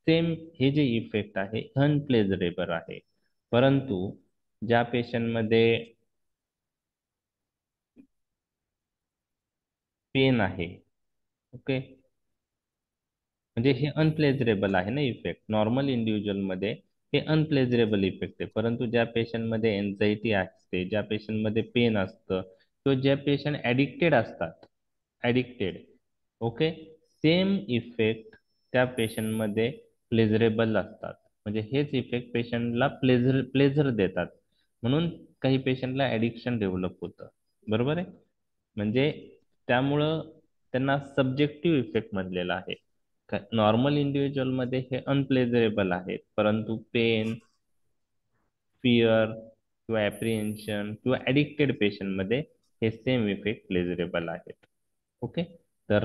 सेम हे जे इफेक्ट आहे अनप्लेजरेबल आहे. परंतु ज्या पेशंट मध्ये पेन आहे, ओके, म्हणजे हे अनप्लेजरेबल आहे ना इफेक्ट. नॉर्मल इंडिव्हिज्युअल मध्ये हे अनप्लेजरेबल इफेक्ट आहे. परंतु ज्या पेशंट मध्ये एन्झायटी असते, ज्या पेशंट मध्ये पेन असतं किंवा ज्या पेशंट ऍडिक्टेड असतात, ऍडिक्टेड, ओके, सेम इफेक्ट त्या पेशंट मध्ये प्लेजरेबल असतात. म्हणजे हेच इफेक्ट पेशंटला प्लेझर देतात. म्हणून काही पेशंटला ऍडिक्शन डेव्हलप होतं. बरोबर आहे. म्हणजे त्यामुळं त्यांना सब्जेक्टिव्ह इफेक्ट म्हणलेला आहे. नॉर्मल इंडिव्हिज्युअल मध्ये हे अनप्लेजरेबल आहेत, परंतु पेन, फिअर किंवा ऍप्रिहेन्शन किंवा ऍडिक्टेड पेशंट मध्ये हे सेम इफेक्ट प्लेजरेबल आहेत. ओके, तर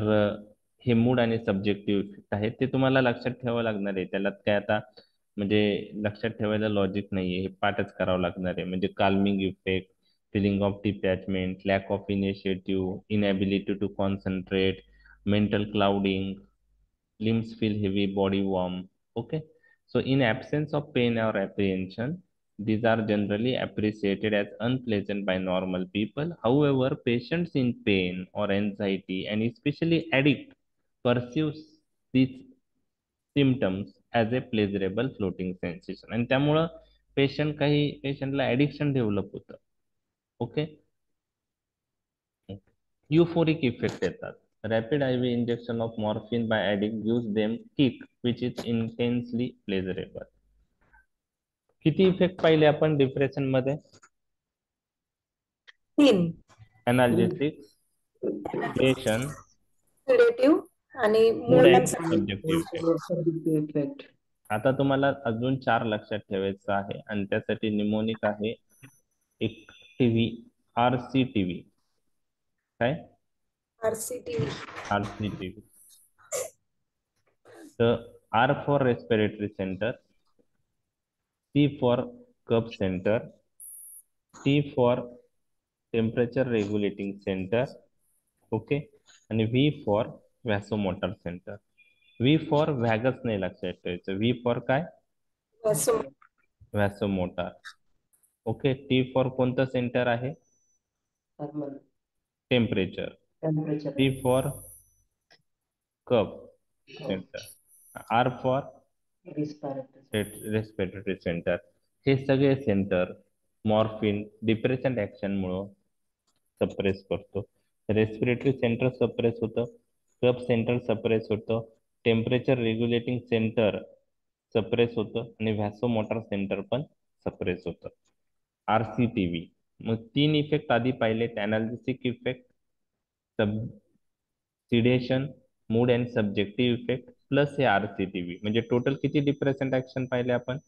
हे मूड आणि सब्जेक्टिव्ह इफेक्ट आहेत, ते तुम्हाला लक्षात ठेवावं लागणार आहे. त्याला काय आता म्हणजे लक्षात ठेवायला लॉजिक नाहीये, हे पाठच करावं लागणार आहे. म्हणजे calming effect, feeling of detachment, lack of initiative, inability to concentrate, mental clouding, limbs feel heavy, body warm. Okay. So in absence of pain or apprehension, these are generally appreciated as unpleasant by normal people. However, patients in pain or anxiety and especially addict perceives these symptoms as a pleasurable floating sensation. आणि त्यामुळं पेशंटला addiction develop होतं. Okay, euphoric effect येतात. Rapid IV injection of morphine by addict gives them kick which is intensely pleasurable. किती effect पाहिले आपण depression मध्ये? 3. Analgesics, sedation, sedative आणि mood mood and and subjective effect. Subjective effect. आता तुम्हाला अजून 4 लक्षात ठेवायचं आहे आणि त्यासाठी निमोनिक आहे एक टीव्ही, RCTV. काय? RCTV. RCTV. तर R for respiratory center, C for curve center, T for temperature regulating center, okay, आणि V for vasomotor center. V for व्हॅगस नाही लक्षात ठेवायचं. V for काय? व्हॅसोमोटर. ओके, T for कोणतं सेंटर आहे? Thermal. Temperature. Temperature. T for cup centre. R for Respiratory. Respiratory centre. हे सगळे centre morphine depression action मुळे सप्रेस करतो. रेस्पिरेटरी सेंटर सप्रेस होतं, कप सेंटर सप्रेस होतं, टेम्परेचर रेग्युलेटिंग सेंटर सप्रेस होतं आणि व्हॅसोमोटर सेंटर पण सप्रेस होतं. RCTV. मग 3 इफेक्ट आधी पाहिले, analgesic effect, sedation, mood and subjective effect plus हे RCTV. म्हणजे टोटल किती डिप्रेशन ऍक्शन पाहिले आपण?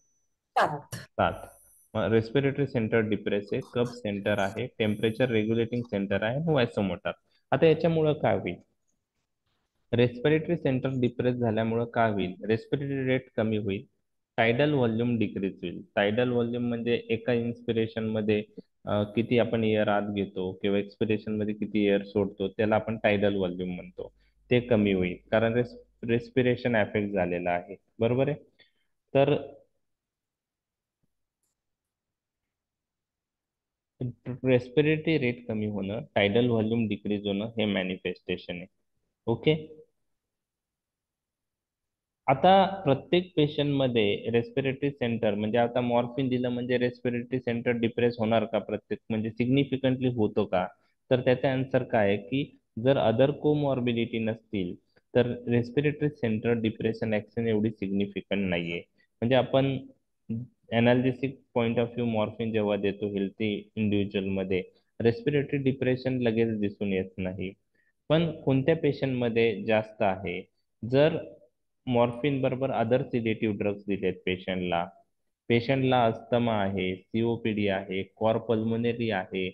7. रेस्पिरेटरी सेंटर डिप्रेस आहे, कप सेंटर आहे, टेम्परेचर रेग्युलेटिंग सेंटर आहे, व्हॅसोमोटर. आता याच्यामुळं काय होईल? रेस्पिरेटरी सेंटर डिप्रेस झाल्यामुळं काय होईल? रेस्पिरेटरी रेट कमी होईल, टायडल व्हॉल्यूम डिक्रीज होईल. टायडल व्हॉल्यूम म्हणजे एका इन्स्पिरेशन मध्ये किती आपण एअर आत घेतो किंवा एक्सपिरेशन मध्ये किती एअर सोडतो त्याला आपण टायडल व्हॉल्यूम म्हणतो, ते कमी होईल कारण रेस्पिरेशन अफेक्ट झालेला आहे. बरोबर आहे. तर रेस्पिरेटरी रेट कमी होणं, टायडल व्हॉल्यूम डिक्रीज होणं हे मॅनिफेस्टेशन आहे. ओके, आता प्रत्येक पेशंट मध्ये रेस्पिरेटरी सेंटर म्हणजे आता मॉर्फिन दिलं म्हणजे रेस्पिरेटरी सेंटर डिप्रेस होणार का? प्रत्येक म्हणजे सिग्निफिकंटली होतो का? तर त्याचा आन्सर काय आहे की जर अदर कोमॉर्बिडिटी नसतील तर रेस्पिरेटरी सेंटर डिप्रेशन ऍक्शन एवढी सिग्निफिकंट नाहीये. म्हणजे आपण एनालिसिक पॉइंट ऑफ व्ह्यू मॉर्फिन जेव्हा देतो हेल्थी इंडिव्हिज्युअल मध्ये रेस्पिरेटरी डिप्रेशन लगेच दिसून येत नाही. पण कोणत्या पेशंट मध्ये जास्त आहे? जर मॉर्फिन बरोबर अदर सिडेटिव्ह ड्रग्स दिलेत पेशंटला अस्थमा आहे, COPD आहे, कॉर्पल्मोनरी आहे,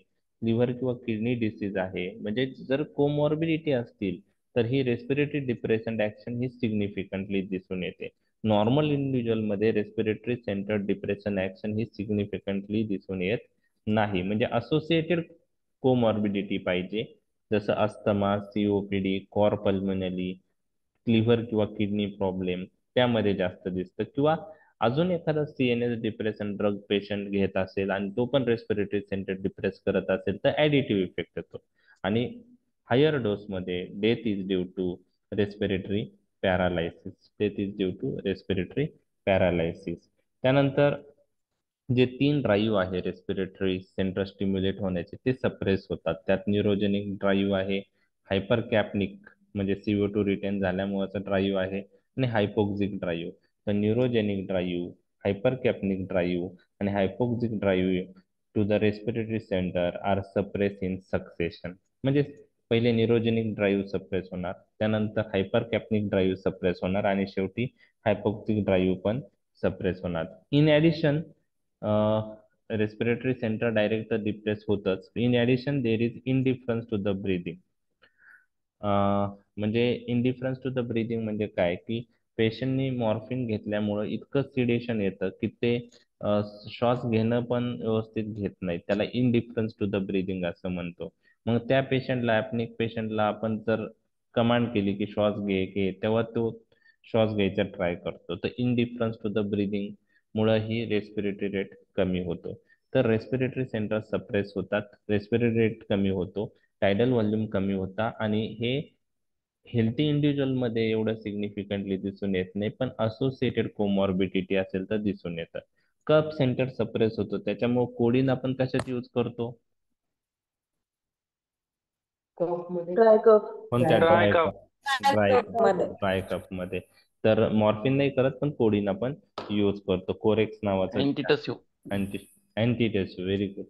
लिव्हर किंवा किडनी डिसीज आहे, म्हणजे जर कोमॉर्बिडिटी असतील तर ही रेस्पिरेटरी डिप्रेशन ऍक्शन ही सिग्निफिकंटली दिसून येते. नॉर्मल इंडिव्हिज्युअल मध्ये रेस्पिरेटरी सेंटर डिप्रेशन ऍक्शन ही सिग्निफिकंटली दिसून येत नाही. म्हणजे असोसिएटेड कोमॉर्बिडिटी पाहिजे, जसं अस्थमा, COPD, कॉर्पल्मोनरी, लिव्हर किंवा किडनी प्रॉब्लेम त्यामध्ये जास्त दिसतं. किंवा अजून एखादा CNS डिप्रेशन ड्रग पेशंट घेत असेल आणि तो पण रेस्पिरेटरी सेंटर डिप्रेस करत असेल तर ऍडिटिव्ह इफेक्ट येतो. आणि हायर डोस मध्ये death is due to respiratory paralysis. Death is due to respiratory paralysis. त्यानंतर जे 3 ड्राईव्ह आहे रेस्पिरेटरी सेंटर स्टिम्युलेट होण्याचे ते सप्रेस होतात. त्यात न्यूरोजेनिक ड्राईव्ह आहे, हायपर कॅपनिक म्हणजे CO2 रिटेन झाल्यामुळेचा ड्राईव्ह आहे आणि हायपोक्सिक ड्राईव्ह. तर neurogenic drive, hypercapnic drive आणि hypoxic drive to the respiratory centre are suppress in succession. म्हणजे पहिले न्यूरोजेनिक ड्राईव्ह सप्रेस होणार, त्यानंतर हायपर कॅपनिक ड्राईव्ह सप्रेस होणार आणि शेवटी हायपोक्सिक ड्राईव्ह पण सप्रेस होणार. In addition respiratory centre direct depress होतच. In addition there is indifference to the breathing. म्हणजे इनडिफरन्स टू द ब्रीदिंग म्हणजे काय की पेशंटनी मॉर्फिन घेतल्यामुळं इतकं सिडेशन येतं की ते श्वास घेणं पण व्यवस्थित घेत नाही, त्याला इनडिफरन्स टू द ब्रीदिंग असं म्हणतो. मग त्या पेशंटला ॲपनिक पेशंटला आपण जर कमांड केली की श्वास घे घे तेव्हा तो श्वास घ्यायचा ट्राय करतो. तर इनडिफरन्स टू द ब्रीदिंग मुळे ही रेस्पिरेटरी रेट कमी होतो. तर रेस्पिरेटरी सेंटर सप्रेस होतात, रेस्पिरेटरी रेट कमी होतो, टायडल व्हॉल्यूम कमी होता आणि हे हेल्थी इंडिव्हिज्युअल मध्ये एवढं सिग्निफिकंटली दिसून येत नाही, पण असोसिएटेड कोमॉर्बिडिटी असेल तर दिसून येतं. कप सेंटर सप्रेस होतो, त्याच्यामुळे कोडिन आपण कशात यूज करतो? कफ मध्ये ड्राय कफ कोणत्या? ड्राय ड्राय कफ. कप. ड्राय कप मध्ये ड्राय कप मध्ये. तर मॉर्फिन नाही करत, पण कोडिन आपण यूज करतो. कोरेक्स नावाचं अँटीटसिव्ह. अँटी अँटीटेस्ट. Very good.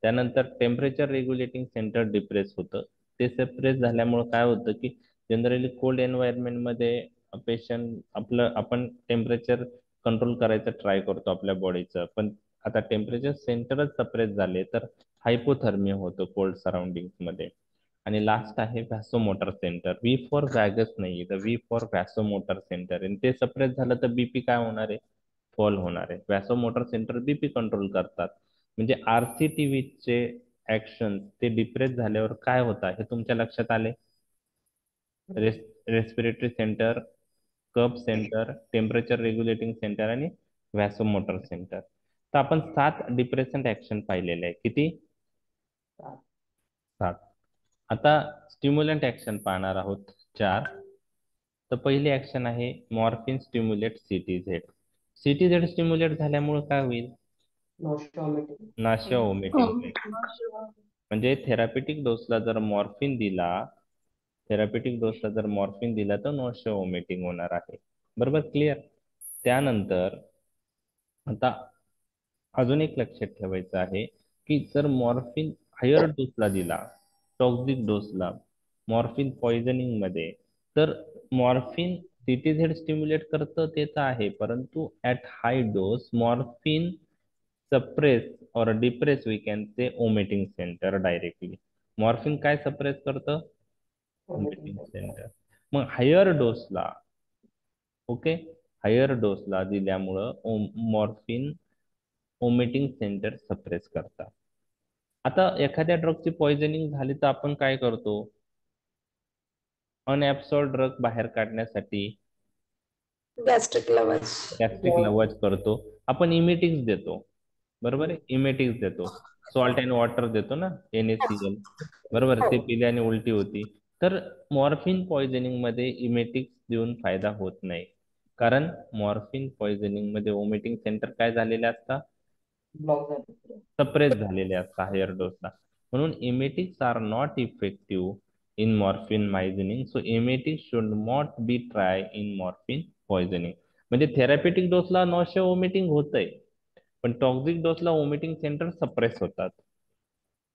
त्यानंतर टेम्परेचर रेग्युलेटिंग सेंटर डिप्रेस होतं. ते सेपरेस झाल्यामुळे काय होतं की जनरली कोल्ड एन्व्हायरमेंट मध्ये पेशंट आपण टेम्परेचर कंट्रोल करायचं ट्राय करतो आपल्या बॉडीचं, पण आता टेम्परेचर सेंटरच सप्रेस झाले तर हायपोथर्मिया होतं कोल्ड सराउंडिंग मध्ये. आणि लास्ट आहे व्हॅसोमोटर सेंटर. व्ही फॉर वॅगस नाही, तर व्ही फॉर व्हॅसोमोटर सेंटर. आणि ते सप्रेस झालं तर बीपी काय होणार आहे? फॉल होणार आहे. व्हॅसोमोटर सेंटर बीपी कंट्रोल करतात. म्हणजे आरसीटीव्ही चे ऍक्शन ते डिप्रेस झाल्यावर काय होतात हे तुमच्या लक्षात आले? Respiratory centre, cup centre, temperature regulating centre आणि व्हॅसोमोटर सेंटर. तर आपण 7 डिप्रेसंट ऍक्शन पाहिलेले आहे. किती? 7. आता स्टिम्युलंट ऍक्शन पाहणार आहोत 4. तर पहिली ऍक्शन आहे मॉर्फिन स्टिम्युलेट सीटीझेड. सीटीझेड स्टिम्युलेट झाल्यामुळे काय होईल? नाशिया ओमिटिंग होईल. म्हणजे थेरापेटिक डोसला जर मॉर्फिन दिला, थेरापेटिक डोसला जर मॉर्फिन दिला तर नॉशिया ओमिटिंग होणार आहे. बरोबर? क्लिअर? त्यानंतर आता अजून एक लक्षात ठेवायचं आहे की जर मॉर्फिन हायर डोसला दिला, टॉक्सिक डोसला, मॉर्फिन पॉइझनिंग मध्ये, तर मॉर्फिन सीटीझेड स्टिम्युलेट करतं ते तर आहे, परंतु at high dose morphine suppress और depress we can say vomiting centre directly. Morphine काय सप्रेस करतं? Vomiting centre. मग हायर डोसला, ओके, हायर डोसला दिल्यामुळं मॉर्फिन ओमिटिंग सेंटर सप्रेस करतात. आता एखाद्या ड्रगची पॉइझनिंग झाली तर आपण काय करतो? अनऍब्सॉर्ब ड्रग बाहेर काढण्यासाठी गॅस्ट्रिक लवच गॅस्ट्रिक लवज करतो. आपण इमेटिक्स देतो. बरोबर आहे? इमेटिक्स देतो. सॉल्ट अँड वॉटर देतो ना, NaCl. बरोबर, ते पिल्याने उलटी होती. तर मॉर्फिन पॉइझनिंग मध्ये इमेटिक्स देऊन फायदा होत नाही, कारण मॉर्फिन पॉइझनिंग मध्ये ओमिटिंग सेंटर काय झालेले असतात? सप्रेस झालेले असतात हायर डोसला. म्हणून emetics are not effective in morphine poisoning. So emetics should not be try in morphine poisoning. म्हणजे थेरापेटिक डोसला नॉशिया ओमिटिंग होतंय, पण टॉक्सिक डोसला ओमिटिंग सेंटर सप्रेस होतात.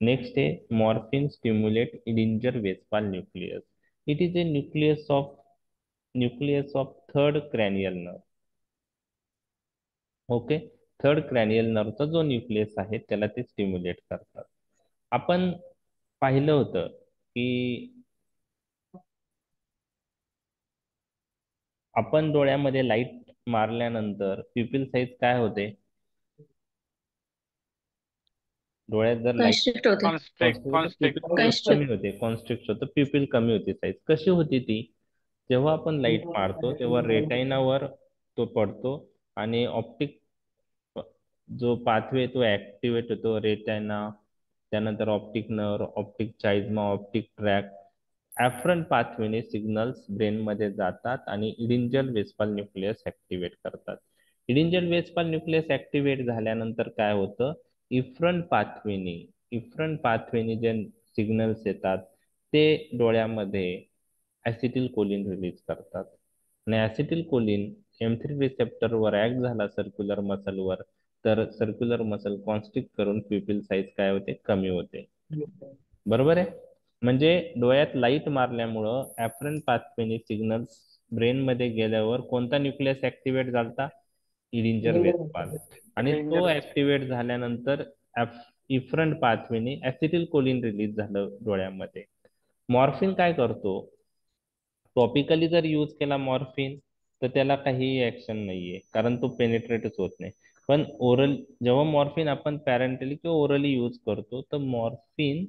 नेक्स्ट आहे morphine stimulate Edinger Westphal nucleus. It is a nucleus of third cranial nerve. Okay, third cranial नर्वचा जो nucleus आहे त्याला ते स्टिम्युलेट करतात. आपण पाहिलं होतं की आपण डोळ्यामध्ये लाईट मारल्यानंतर प्युपिल साईज काय होते? डोळ्यात जर लाईट कॉन्स्ट्रिक्ट होते. कॉन्स्ट्रिक्ट. प्युपिल कमी कॉन्स्ट्रिक्ट. होते, कॉन्स्ट्रिक्ट होतं, प्युपिल कमी होते साईज. कशी होती ती? जेव्हा आपण लाईट मारतो तेव्हा रेटाइनावर तो पडतो आणि ऑप्टिक जो पाथवे तो ऍक्टिव्हेट होतो. रेटाइना, त्यानंतर optic nerve, optic chiasma, optic tract, afferent पाथवेने सिग्नल्स ब्रेन मध्ये जातात आणि इडिंजल वेस्पाल न्यूक्लियस ऍक्टिव्हेट करतात. इडिंजल वेस्पाल न्यूक्लियस ऍक्टिव्हेट झाल्यानंतर काय होतं? इफ्रंट पाथवेने इफ्रंट पाथवेने जे सिग्नल्स येतात ते डोळ्यामध्ये ऍसिटिल कोलिन रिलीज करतात. आणि ऍसिटिल कोलिन M3 रिसेप्टरवर ऍक्ट झाला सर्क्युलर मसलवर, तर सर्क्युलर मसल कॉन्स्ट्रिक्ट करून प्युपिल साईज काय होते? कमी होते. बरोबर आहे? म्हणजे डोळ्यात लाईट मारल्यामुळं ऍफरंट पाथवेने सिग्नल ब्रेन मध्ये गेल्यावर कोणता न्यूक्लियस ऍक्टिव्हेट झालता? इडिंजर वेस्पाल. आणि तो ऍक्टिव्हेट झाल्यानंतर इफरंट पाथवेने ऍसिटिल कोलिन रिलीज झालं डोळ्यामध्ये. मॉर्फिन काय करतो? टॉपिकली जर यूज केला मॉर्फिन तर त्याला काही ऍक्शन नाहीये, कारण तो पेनिट्रेटच होत नाही. पण जेव्हा मॉर्फिन आपण पॅरेंटली किंवा ओरली यूज करतो तर मॉर्फिन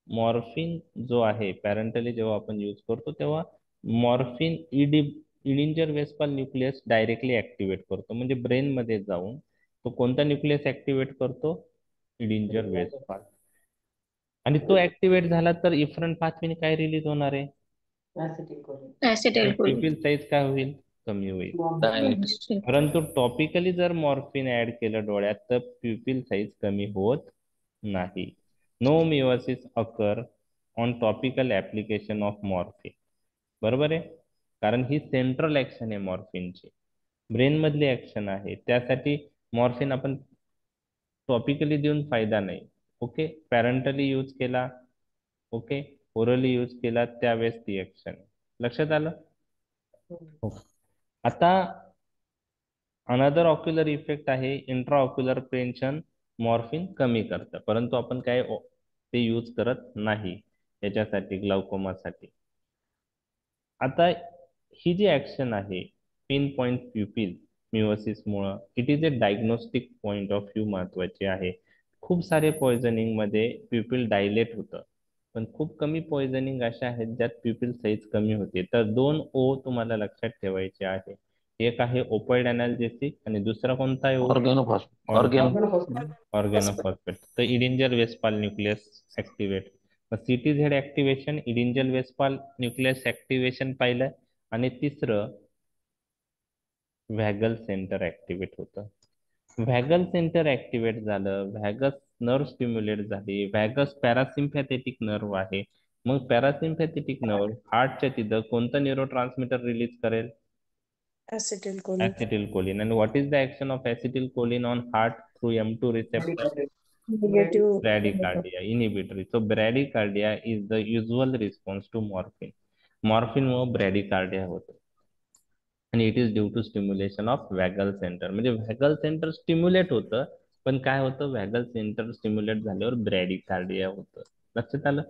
मॉर्फिन जो आहे पॅरेंटली जेव्हा आपण यूज करतो तेव्हा morphine इडिंजर Westphal nucleus directly activate करतो. म्हणजे ब्रेन मध्ये जाऊन तो कोणता न्यूक्लियस ऍक्टिव्हेट करतो? इडिंजर वेस्पाल. आणि तो ऍक्टिव्हेट झाला तर इफरंट पाथवेने काय रिलीज होणार आहे? ऍसिटिल्कोलीन प्युपिल साईज काय होईल, कमी होईल. परंतु टॉपिकली जर मॉर्फिन ऍड केलं डोळ्यात तर प्युपिल साईज कमी होत नाही. No miosis occur on topical application of morphine. बरोबर आहे, कारण ही सेंट्रल ऍक्शन आहे मॉर्फिनची, ब्रेन मधली ऍक्शन आहे. त्यासाठी मॉर्फिन आपण टॉपिकली देऊन फायदा नाही. ओके, पॅरेंटली यूज केला, ओके, ओरली यूज केला त्यावेळेस ती ऍक्शन. लक्षात आलं? हो. आता अनदर ऑक्युलर इफेक्ट आहे इंट्रा ऑक्युलर प्रेन्शन. मॉर्फिन कमी करतं, परंतु आपण काय ते यूज करत नाही याच्यासाठी, ग्लाउकोमासाठी. आता ही जी ऍक्शन आहे पिन पॉइंट प्युपिल मिओसिस मुळे, it is a diagnostic point of view महत्वाची आहे. खूप सारे पॉइझनिंग मध्ये प्युपिल डायलेट होतं, पण खूप कमी पॉइझनिंग अशा आहेत ज्यात प्युपिल साईज कमी होते. तर 2 ओ तुम्हाला लक्षात ठेवायचे आहे. एक आहे ओपॉइड अनाल्जेसिक आणि दुसरा कोणता आहे? ऑर्गॅनोफॉस्फेट. तर Edinger Westphal nucleus activate. CTZ activation, Edinger Westphal nucleus activation पाहिलं, आणि तिसरं व्हॅगल सेंटर ऍक्टिव्हेट होतं. व्हॅगल सेंटर ऍक्टिव्हेट झालं, व्हॅगस नर्व स्टिम्युलेट झाली. व्हॅगस पॅरासिम्पॅथेटिक नर्व आहे. मग पॅरासिम्पॅथेटिक नर्व हार्टच्या तिथं कोणतं न्यूरो ट्रान्समीटर रिलीज करेल? Acetylcholine. Acetylcholine. And what is the action of acetylcholine on heart through M2 receptor? Negative. Bradycardia, inhibitory. So bradycardia is the usual response to morphine. Morphine मुळे bradycardia होतं, आणि it is due to stimulation of vagal centre. म्हणजे vagal centre stimulate होतं, पण काय होतं, व्हॅगल centre stimulate झाल्यावर ब्रॅडिकार्डिया होतं. लक्षात आलं?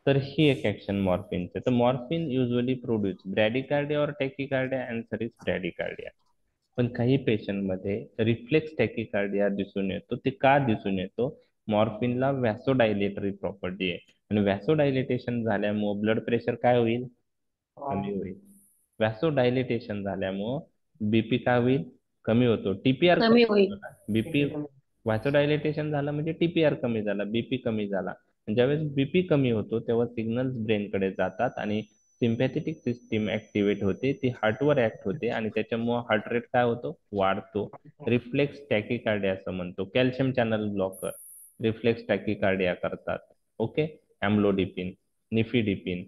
तर ही एक ऍक्शन मॉर्फिनचं. तर मॉर्फिन युजली प्रोड्यूस ब्रॅडिकार्डिया और टॅकिकार्डिया, अँसर इज ब्रॅडिकार्डिया. पण काही पेशंट मध्ये रिफ्लेक्स टॅकिकार्डिया दिसून येतो. ते का दिसून येतो? मॉर्फिनला व्हॅसोडायलेटरी प्रॉपर्टी आहे, आणि व्हॅसोडायलेटेशन झाल्यामुळे ब्लड प्रेशर काय होईल, कमी होईल. व्हॅसोडायलेटेशन झाल्यामुळे बीपी काय होईल, कमी होतो. टीपीआर कमी होईल. बीपी, व्हॅसोडायलेटेशन झालं म्हणजे टीपीआर कमी झाला, बीपी कमी झाला. ज्यावेळेस बीपी कमी होतो तेव्हा सिग्नल्स ब्रेनकडे जातात आणि सिम्पॅथेटिक सिस्टीम ऍक्टिव्हेट होते, ती हार्टवर ऍक्ट होते, आणि त्याच्यामुळे हार्ट रेट काय होतो, वाढतो. रिफ्लेक्स टॅकिकार्डिया असं म्हणतो. कॅल्शियम चॅनल ब्लॉकर रिफ्लेक्स टॅकिकार्डिया करतात. ओके, अँब्लोडिपिन, निफिडिपिन,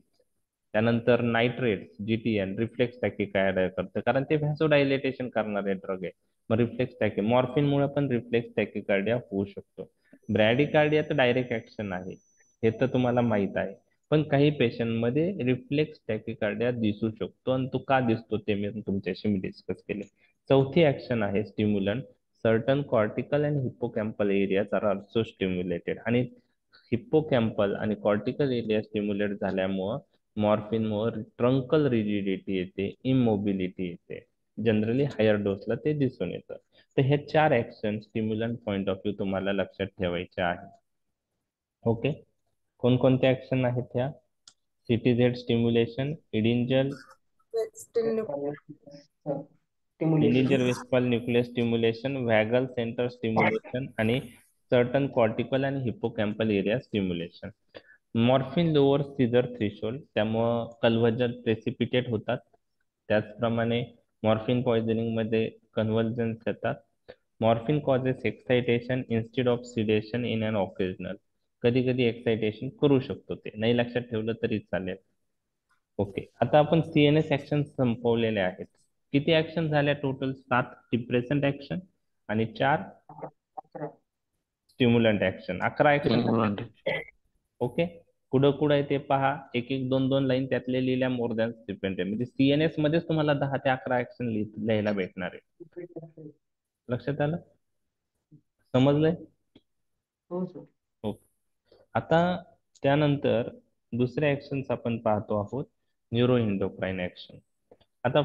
त्यानंतर नायट्रेट, जीटीएन रिफ्लेक्स टॅकिकार्डिया करतं, कारण ते व्हॅसोडायलेटेशन करणारे ड्रग आहे. मग रिफ्लेक्स टॅकी, मॉर्फिन मुळे पण रिफ्लेक्स टॅकिकार्डिया होऊ शकतो. ब्रॅडिकार्डिया तर डायरेक्ट ऍक्शन आहे, हे तर तुम्हाला माहित आहे. पण काही पेशंट मध्ये रिफ्लेक्स टॅकिकार्डिया दिसू शकतो, आणि तो का दिसतो ते मी डिस्कस केले. चौथी ऍक्शन आहे stimulant. Certain cortical and hippocampal areas are also stimulated, आणि हिप्पोकॅम्पल आणि कॉर्टिकल एरिया स्टिम्युलेट झाल्यामुळं मॉर्फिनमुळे ट्रंकल रिजिडिटी येते, इमोबिलिटी येते. जनरली हायर डोसला ते दिसून येतं. तर हे 4 action stimulant point of view तुम्हाला लक्षात ठेवायचे आहे. ओके, कोणकोणत्या ऍक्शन आहेत ह्या? CTZ stimulation, Edinger Edinger Westphal nucleus stimulation, vagal centre stimulation, आणि सर्टन कॉर्टिकल आणि hippocampal area stimulation. Morphine lower seizure threshold, त्यामुळं कन्व्हर्जन प्रेसिपिटेट होतात. त्याचप्रमाणे मॉर्फिन पॉइझनिंग मध्ये कन्व्हर्जन्स येतात. Morphine causes excitation instead of sedation in an occasional. कधी कधी excitation करू शकतो, ते नाही लक्षात ठेवलं तरी चालेल. ओके, आता आपण सीएनएस ऍक्शन संपवलेले आहेत. किती ऍक्शन झाल्या टोटल? 7 डिप्रेसंट ऍक्शन आणि 4 स्टिम्युलंट ऍक्शन, 11 ऍक्शन. ओके, कुठं कुठं आहे ते पहा. एक एक 2-2 लाईन त्यातले लिहिल्या मोर दॅन डिपेंड आहे. म्हणजे सीएनएस मध्येच तुम्हाला 10 ते 11 ऍक्शन लिहायला भेटणार आहे. लक्षात आलं? समजलंय? हो. आता त्यानंतर दुसऱ्या ऍक्शन्स आपण पाहतो आहोत, न्यूरो एंडोक्राइन ऍक्शन. आता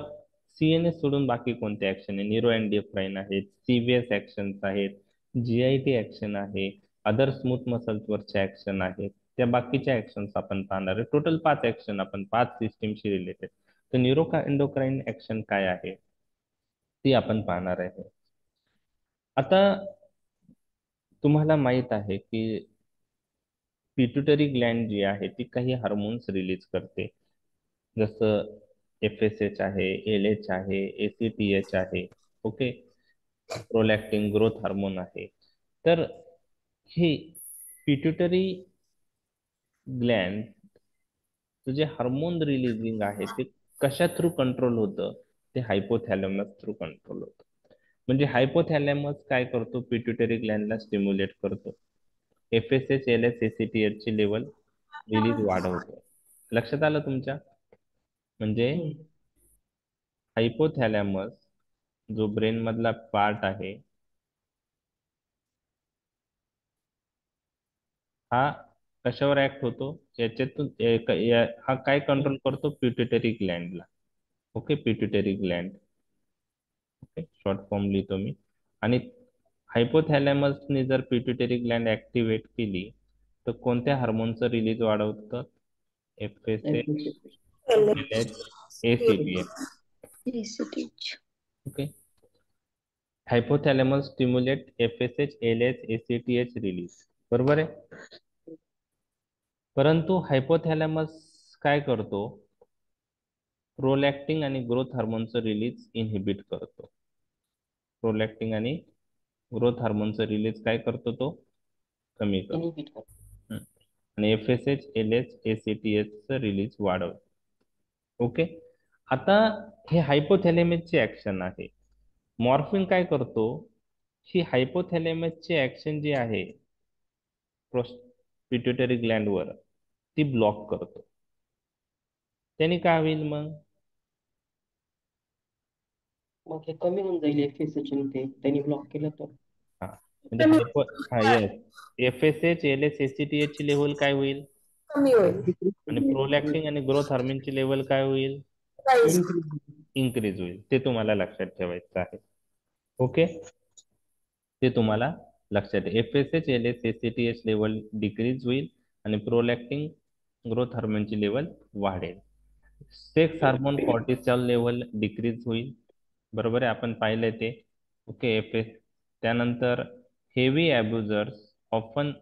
सीएनएस सोडून बाकी कोणते ऍक्शन आहे? न्यूरो एंडोक्राइन आहेत, सीव्हीएस ऍक्शन्स आहेत, जीआयटी ऍक्शन आहे, अदर स्मूथ मसल्स वरचे ऍक्शन आहेत. त्या बाकीच्या ऍक्शन्स आपण पाहणार आहे. टोटल 5 ऍक्शन, आपण 5 सिस्टीमशी रिलेटेड. तर न्यूरो एंडोक्राइन ऍक्शन काय आहे ती आपण पाहणार आहे. आता तुम्हाला माहित आहे की पिट्युटरी ग्लॅन्ड जी आहे ती काही हार्मोन्स रिलीज करते. जसं FSH आहे, LH आहे, ACTH आहे. ओके, प्रोलॅक्टिन ग्रोथ हार्मोन आहे. तर हे पिट्युटरी ग्लॅन्ड जे हार्मोन रिलीजिंग आहे ते कशा थ्रू कंट्रोल होतं, ते हायपोथॅलॅमस थ्रू कंट्रोल होतं. म्हणजे हायपोथॅलॅमस काय करतो, पिट्युटरी ग्लॅन्डला स्टिम्युलेट करतो. FSH, LH, ACTH ची लेवल रिलीज वाढवतो. लक्षात आलं तुमच्या? म्हणजे हायपोथॅलॅमस जो ब्रेन मधला पार्ट आहे, हा कशावर ऍक्ट होतो, याच्यातून हा काय कंट्रोल करतो, पिट्युटरी ग्लॅन्डला. Okay, pituitary gland. Okay, short form लिहितो मी. आणि हायपोथॅलॅमसने जर पिट्युटरी ग्लॅन्ड ऍक्टिव्हेट केली तर कोणत्या हार्मोनचं रिलीज वाढवतं? FSH, LH, ACTH. ACTH. Okay, hypothalamus stimulate FSH, LH, ACTH release. बरोबर आहे. परंतु हायपोथॅलॅमस काय करतो, प्रोलॅक्टिन आणि ग्रोथ हार्मोनचं रिलीज इनहिबिट करतो. प्रोलॅक्टिन आणि ग्रोथ हार्मोनचं रिलीज काय करतो, तो कमी करतो. आणि FSH, LH, ACTH चं रिलीज वाढवतो. ओके, आता हे हायपोथॅलेमसची ऍक्शन आहे. मॉर्फिन काय करतो, ही हायपोथॅलेमसची ऍक्शन जी आहे पिट्युटरी ग्लॅन्डवर, ती ब्लॉक करतो. त्याने काय होईल मग? मग हे कमी होऊन जाईल FSH ते त्यांनी ब्लॉक केलं तर. हा, म्हणजे येस, FSH, LH, ACTH ची लेवल काय होईल, कमी होईल. आणि प्रोलॅक्टिन आणि ग्रोथ हार्मोनची लेवल काय होईल, Rise. इन्क्रीज होईल. ते तुम्हाला लक्षात ठेवायचं आहे. ओके, ते तुम्हाला लक्षात आहे. FSH, LH, ACTH level decrease होईल आणि प्रोलॅक्टिन ग्रोथ हार्मोनची लेवल वाढेल. Sex hormone cortisol level decrease होईल. बरोबर आहे, आपण पाहिलंय ते. ओके, त्यानंतर हेवी अब्युजर्स ऑफन,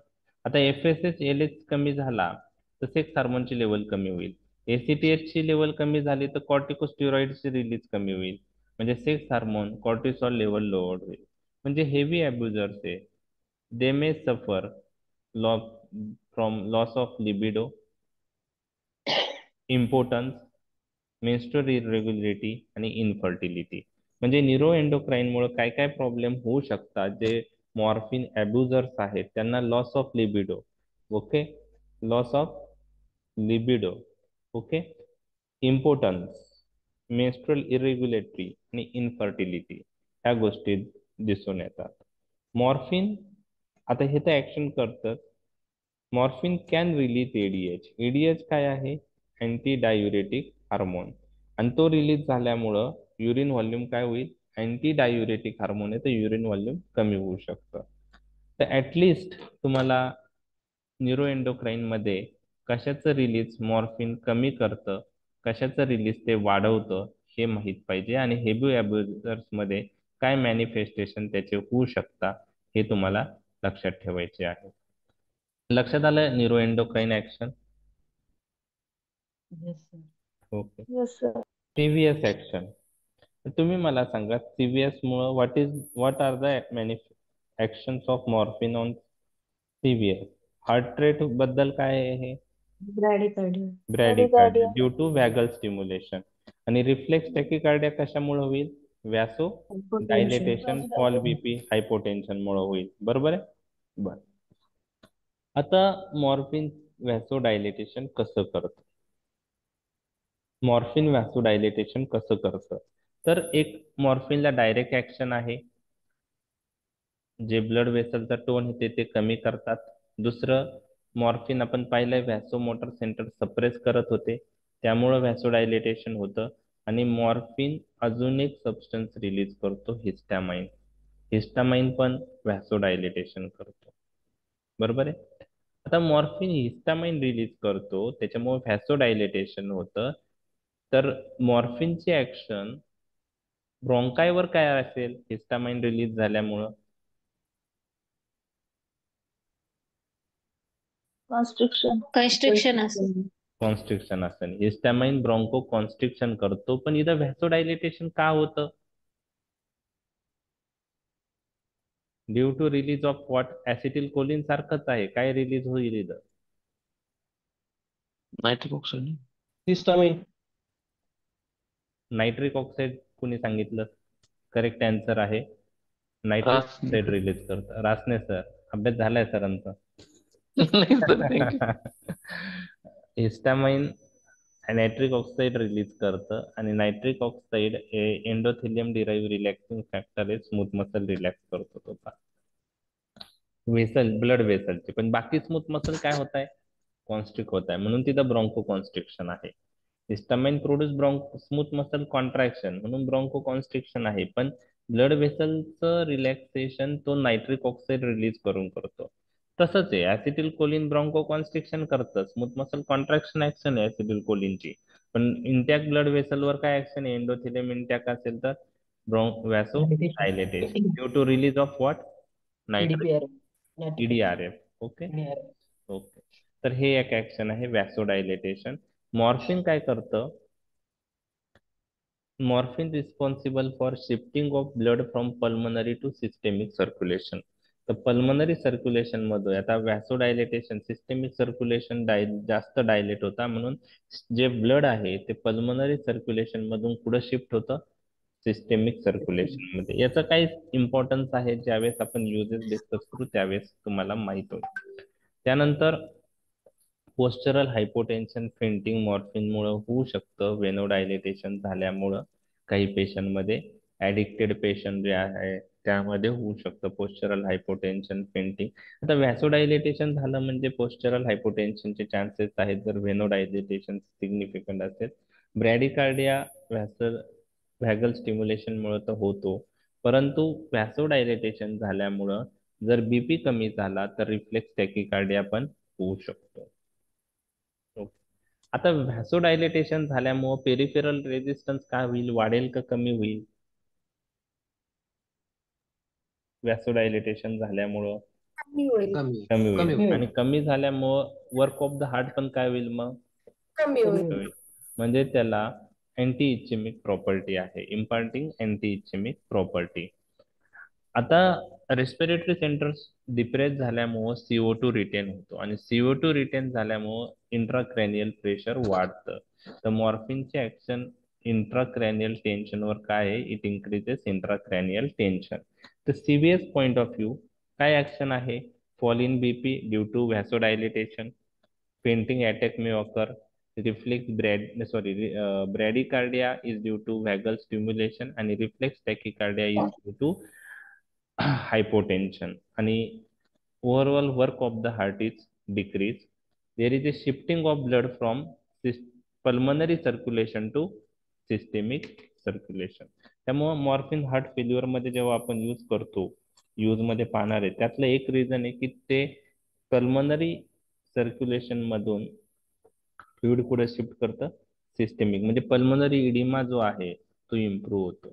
आता FSH, LH कमी झाला तर सेक्स हार्मोनची लेवल कमी होईल. ACTH ची लेवल कमी झाली तर कॉर्टिकोस्टेरॉइडची रिलीज कमी होईल. म्हणजे sex hormone cortisol level lower होईल. म्हणजे हेवी अब्युजर्स आहे, दे मे सफर loss from loss of libido, importance, menstrual इरेग्युलरिटी आणि इनफर्टिलिटी. म्हणजे न्यूरो एंडोक्राईनमुळे काय काय प्रॉब्लेम होऊ शकतात. जे मॉर्फिन अब्युजर्स आहेत त्यांना loss of libido, okay, loss of libido, okay, importance, menstrual irregularity आणि इनफर्टिलिटी, ह्या गोष्टी दिसून येतात. मॉर्फिन आता हे तर ऍक्शन करतं. Morphine can release ADH. ADH काय आहे, अँटी डायुरेटिक हार्मोन, आणि तो रिलीज झाल्यामुळं युरिन व्हॉल्यूम काय होईल, अँटी डायुरेटिक हार्मोन आहे तर युरिन व्हॉल्यूम कमी होऊ शकतं. तर ऍटलिस्ट तुम्हाला न्यूरो एंडोक्राईन मध्ये कशाचं रिलीज मॉर्फिन कमी करतं, कशाचं रिलीज ते वाढवतं, हे माहित पाहिजे. आणि हेवी अब्युजर्स मध्ये काय मॅनिफेस्टेशन त्याचे होऊ शकतात, हे तुम्हाला लक्षात ठेवायचे आहे. लक्षात आलं neuro endocrine action? Okay, Yes, sir. CVS action. तुम्ही मला सांगा, CVS मुळे what are the actions of morphine on CVS? Heart rate बद्दल काय आहे हे? Bradycardia. Bradycardia due to vagal stimulation. आणि रिफ्लेक्स टॅकिकार्डिया कशामुळे होईल? Vaso Hypotension. Dilatation, fall BP, hypotension मुळे होईल. बरोबर आहे. बर, आता मॉर्फिन व्हॅसो डायलेटेशन कसं करतं? मॉर्फिन व्हॅसोडायलेटेशन कसं करतं? तर एक मॉर्फिनला डायरेक्ट ऍक्शन आहे, जे ब्लड वेसलचा टोन होते ते कमी करतात. दुसरं, मॉर्फिन आपण पाहिलंय व्हॅसोमोटर सेंटर सप्रेस करत होते, त्यामुळं व्हॅसोडायलेटेशन होतं. आणि मॉर्फिन अजून एक सबस्टन्स रिलीज करतो, हिस्टॅमाइन. हिस्टॅमाइन पण व्हॅसोडायलेटेशन करतो. बरोबर आहे. आता मॉर्फिन हिस्टॅमाइन रिलीज करतो, त्याच्यामुळे व्हॅसोडायलेटेशन होतं. तर मॉर्फिनची ऍक्शन ब्रोंकायवर काय असेल हिस्टामाइन रिलीज झाल्यामुळं? Constriction. कन्स्ट्रक्शन असेल. कॉन्स्ट्रिक्शन असेल. हिस्टॅमाइन ब्रॉन्को कॉन्स्ट्रिक्शन करतो, पण इथं व्हॅसोडायलेटेशन का होतं? Due to release of what? Acetylcholine सारखंच आहे. काय रिलीज होईल इथं? Nitric oxide. Histamine. Nitric oxide कुणी सांगितलं? करेक्ट आन्सर आहे नायट्रिक ऑक्साईड रिलीज करतं. रासने सर, अभ्यास झालाय सरांचा. नाही sir, thank you. Histamine nitric oxide release करतं आणि नायट्रिक ऑक्साईड हे एंडोथेलियम डिराईव्ह रिलॅक्सिंग फॅक्टर आहे. स्मूथ मसल रिलॅक्स करतो तो. वेसल, ब्लड वेसलचे. पण बाकी स्मूथ मसल काय होत आहे? कॉन्स्ट्रिक्ट होत आहे, म्हणून तिथं ब्रॉन्को कॉन्स्ट्रिक्शन आहे. Histamine produce smooth muscle contraction, म्हणून ब्रॉन्को कॉन्स्ट्रिक्शन आहे. पण ब्लड वेसलचं रिलॅक्सेशन तो नायट्रिक ऑक्साईड रिलीज करून करतो. तसंच आहे ऍसिटिल कोलिन ब्रॉन्को कॉन्स्ट्रिक्शन करतं. स्मूथ मसल कॉन्ट्रॅक्शन ऍक्शन आहे ऍसिटिल कोलिनची. पण इंटॅक्ट ब्लड वेसलवर काय ऍक्शन आहे? एंडोथेलियम इंटॅक्ट असेल तर vasodilatation due to release of what? Nitric, EDPRF. EDRF. Okay okay. तर हे एक ऍक्शन आहे वॅसोडायलेटेशन. मॉर्फिन काय करतं? Morphine responsible for shifting of blood from pulmonary to systemic circulation. तर पल्मनरी सर्क्युलेशन मध्ये आता वॅसोडायलेटेशन, सिस्टेमिक सर्क्युलेशन जास्त डायलेट होता, म्हणून जे ब्लड आहे ते पल्मनरी सर्क्युलेशन मधून पुढे शिफ्ट होतं सिस्टेमिक सर्क्युलेशन मध्ये. याचं काही इम्पॉर्टन्स आहे, ज्यावेळेस आपण युजेस डिस्कस करू त्यावेळेस तुम्हाला माहित होईल. त्यानंतर पोस्चरल हायपोटेन्शन फेंटिंग मॉर्फिनमुळे होऊ शकतं. वेनोडायलेटेशन झाल्यामुळं काही पेशंटमध्ये, ऍडिक्टेड पेशंट जे आहे त्यामध्ये होऊ शकतं पोस्चरल हायपोटेन्शन फेंटिंग. आता व्हॅसोडायलेटेशन झालं म्हणजे पोस्चरल हायपोटेन्शनचे चान्सेस आहेत जर व्हेनोडायलेटेशन सिग्निफिकंट असेल. ब्रॅडिकार्डिया व्हॅगल स्टिम्युलेशन मुळे तर होतो, परंतु व्हॅसोडायलेटेशन झाल्यामुळं जर बीपी कमी झाला तर रिफ्लेक्स टॅकिकार्डिया पण होऊ शकतो. आता व्हॅसोडायलेटेशन झाल्यामुळे पेरिफेरल रेजिस्टन्स काय होईल? वाढेल का कमी होईल? व्हॅसोडायलेटेशन झाल्यामुळं कमी होईल. कमी होईल. आणि कमी झाल्यामुळं वर्क ऑफ द हार्ट पण काय होईल? मग कमी होईल. होईल. म्हणजे त्याला अँटी इच्छेमिक प्रॉपर्टी आहे, इम्पार्टिंग अँटी इच्छेमिक प्रॉपर्टी. आता रेस्पिरेटरी सेंटर्स डिप्रेस झाल्यामुळं CO2 रिटेन होतो, आणि CO2 रिटेन झाल्यामुळं इंट्राक्रॅनियल प्रेशर वाढतं. तर मॉर्फिनचे ऍक्शन इंट्राक्रॅनियल टेन्शनवर काय आहे? It increases intracranial tension. तर सीव्हीएस पॉइंट ऑफ व्ह्यू काय ऍक्शन आहे? Fall in BP due to vasodilatation, fainting attack may occur, reflex bradycardia is due to vagal stimulation, आणि reflex tachycardia is due to hypotension. आणि overall work of the heart is decreased. There is a shifting of blood from pulmonary circulation to systemic circulation. त्यामुळे morphine heart failure मध्ये जेव्हा आपण use करतो, use मध्ये पाहणार आहे, त्यातलं एक रिझन आहे की ते पल्मनरी सर्क्युलेशन मधून फ्लुइड कुठे शिफ्ट करतं? सिस्टेमिक. म्हणजे पल्मनरी इडिमा जो आहे तो इम्प्रूव्ह होतो.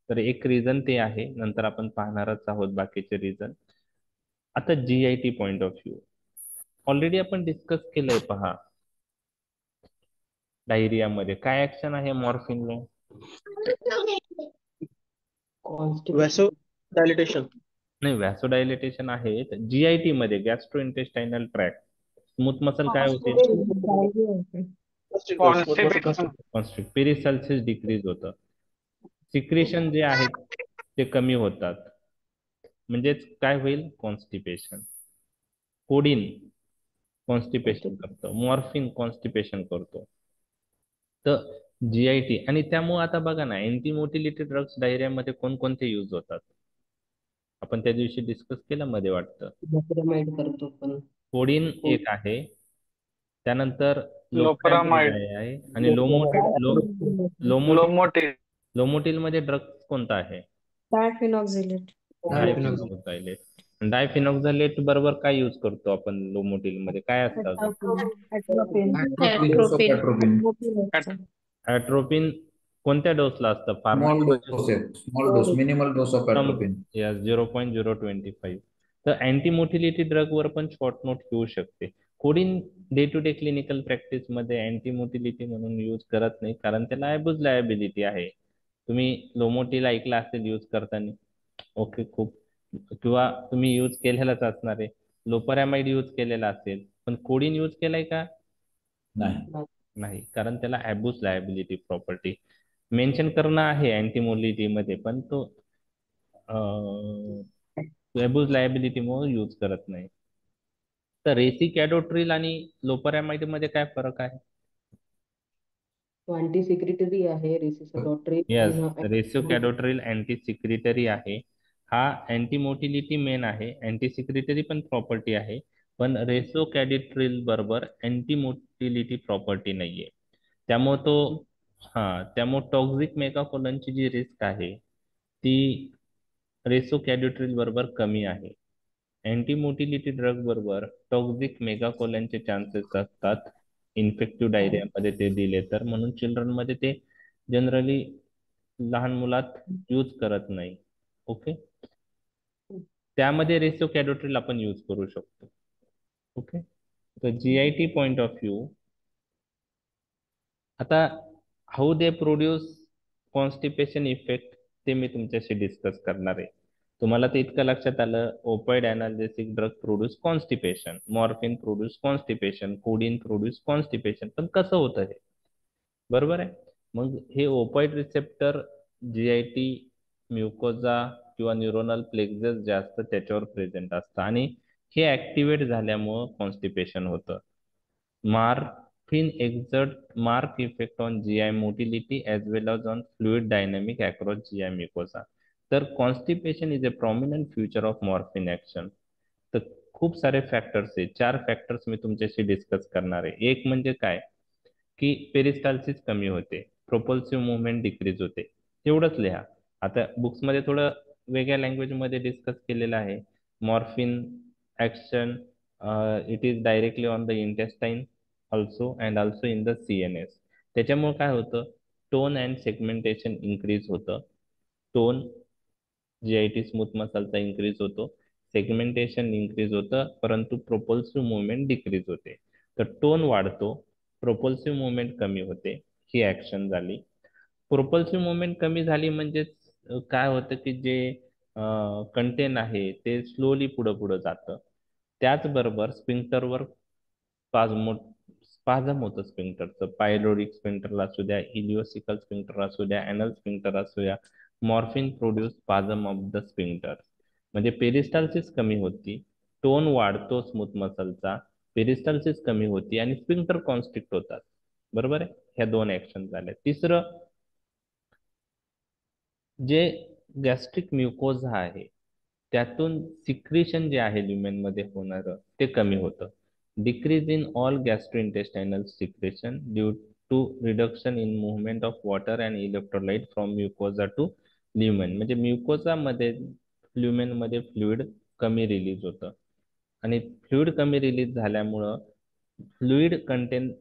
तर एक रिझन ते आहे, नंतर आपण पाहणारच आहोत बाकीचे रिझन. आता GIT point of view already आपण डिस्कस केलंय. पहा, डायरिया मध्ये काय ऍक्शन आहे मॉर्फिनने? व्हॅसोडायलेटेशन. नाही, व्हॅसोडायलेटेशन आहे. GIT मध्ये गॅस्ट्रो इंटेस्टायनल ट्रॅक्ट, स्मूथ मसल काय होते? कॉन्स्ट्रिक्ट. पेरिसल्सिस डिक्रीज होतं. सिक्रेशन जे आहेत ते कमी होतात, म्हणजेच काय होईल? कॉन्स्टिपेशन. कोडिन कॉन्स्टिपेशन करतो, मॉर्फिन कॉन्स्टिपेशन करतो. तर GIT. आणि त्यामुळे आता बघा ना, अँटीमोटिलिटी ड्रग्स डायरियामध्ये कोणकोणते यूज होतात? आपण त्या दिवशी डिस्कस केलं मध्ये वाटतं. करतो पण कोडिन एक आहे, त्यानंतर लोपरामाइड आहे, आणि लोमोटिल मध्ये ड्रग्स कोणता आहे? डायफिनॉक्झिलेट. डायफिनॉक्झालेट बरोबर काय यूज करतो आपण लोमोटिल मध्ये? काय असतं? ॲट्रोपिन. कोणत्या डोसला असतं? Small dose, minimal dose of atropine. 0.025. तर अँटीमोटिलिटी ड्रग वर पण शॉर्ट नोट येऊ शकते. Codeine day to day clinical practice मध्ये अँटी मोटिलिटी म्हणून यूज करत नाही, कारण त्याला ॲब्यूज लायबिलिटी आहे. तुम्ही लोमोटिल ऐकला असेल यूज करताना. ओके, खूप, किंवा तुम्ही यूज केलेलाच असणार आहे. लोपरॅमाइड यूज केलेला असेल, पण कोडिन यूज केलाय का? नाही. नाही, कारण त्याला ॲब्यूज लायबिलिटी प्रॉपर्टी मेन्शन करणं आहे अँटीमोलिटी मध्ये, पण तो ॲब्यूज लायबिलिटी म्हणून यूज करत नाही. तर रेसिकॅडोट्रिल आणि लोपरॅमाइड मध्ये काय फरक आहे? तो अँटी सिक्रेटरी आहे रेसिसोडोट्रिल येस, आणि हा रेसिकॅडोट्रिल अँटी सिक्रिटरी आहे. हा अँटी मोटिलिटी मेन आहे, अँटी सिक्रिटरी पण प्रॉपर्टी आहे, पण रेसोकॅडिट्रिल बरोबर अँटी मोटिलिटी प्रॉपर्टी नाहीये. त्यामुळे तो त्यामुळे टॉक्सिक मेगाकोलनची जी रिस्क आहे ती रेसोकॅडिट्रिल बरोबर कमी आहे. अँटी मोटिलिटी ड्रग बरोबर टॉक्सिक मेगाकोलनचे चान्सेस असतात इन्फेक्टिव्ह डायरियामध्ये ते दिले तर, म्हणून चिल्ड्रन मध्ये ते जनरली लहान मुलात यूज करत नाही. ओके, त्यामध्ये रेसोकॅडोट्रिल आपण यूज करू शकतो. ओके, तर GIT पॉइंट ऑफ व्ह्यू, आता how they produce constipation effect ते मी तुमच्याशी डिस्कस करणार आहे. तुम्हाला ते इतकं लक्षात आलं, opioid analgesic drug produce constipation, morphine produce constipation, codeine produce constipation, पण कसं होतं हे? बरोबर आहे. मग हे ओपाइड रिसेप्टर GIT म्युकोजा किंवा न्यूरोनल प्लेक्झस जे असतं त्याच्यावर प्रेझेंट असतं, आणि हे ऍक्टिव्हेट झाल्यामुळं कॉन्स्टिपेशन होतं. Morphine exert marked effect on GI motility as well as on fluid dynamic across GI mucosa. तर constipation is a prominent future of morphine action. तर खूप सारे फॅक्टर्स आहे, 4 फॅक्टर्स मी तुमच्याशी डिस्कस करणार आहे. एक म्हणजे काय की पेरिस्टाल्सिस कमी होते, प्रोपल्सिव्ह मुवमेंट डिक्रीज होते, एवढंच लिहा. आता बुक्स मध्ये थोडं वेगळ्या लँग्वेज मध्ये डिस्कस केलेलं आहे. Morphine action it is directly on the intestine also and also in the CNS. त्याच्यामुळे काय होतं, टोन अँड सेगमेंटेशन इन्क्रीज होतं. टोन GIT स्मूथ मसलचा इन्क्रीज होतो, सेगमेंटेशन इन्क्रीज होतं, परंतु प्रोपल्सिव्ह मुवमेंट डिक्रीज होते. तर टोन वाढतो, प्रोपल्सिव्ह मुवमेंट कमी होते, ही ऍक्शन झाली. प्रोपल्सिव्ह मुवमेंट कमी झाली म्हणजे काय होतं की जे कंटेन आहे ते स्लोली पुढं पुढं जातं. त्याचबरोबर स्पिंक्टरवर स्पाझम होतं स्पिंक्टरचं, पायलोडिक स्पिंक्टर असू द्या, इलिओसिकल स्पिंक्टर असू द्या, अॅनल स्पिंक्टर असू द्या. Morphine produce spasm of the sphincter, म्हणजे पेरिस्टाल्सिस कमी होती, टोन वाढतो स्मूथ मसलचा, पेरिस्टाल्सिस कमी होती आणि स्पिंक्टर कॉन्स्ट्रिक्ट होतात. बरोबर आहे, ह्या 2 ऍक्शन झाल्या. तिसरं, जे गॅस्ट्रिक म्युकोझा आहे त्यातून सिक्रिशन जे आहे ल्युमेन मध्ये होणारं ते कमी होतं. Decrease in all gastrointestinal secretion due to reduction in movement of water and electrolyte from mucosa to lumen, म्हणजे म्युकोझा मध्ये ल्युमेन मध्ये फ्लुइड कमी रिलीज होतं, आणि फ्लुइड कमी रिलीज झाल्यामुळं फ्लुइड कंटेंट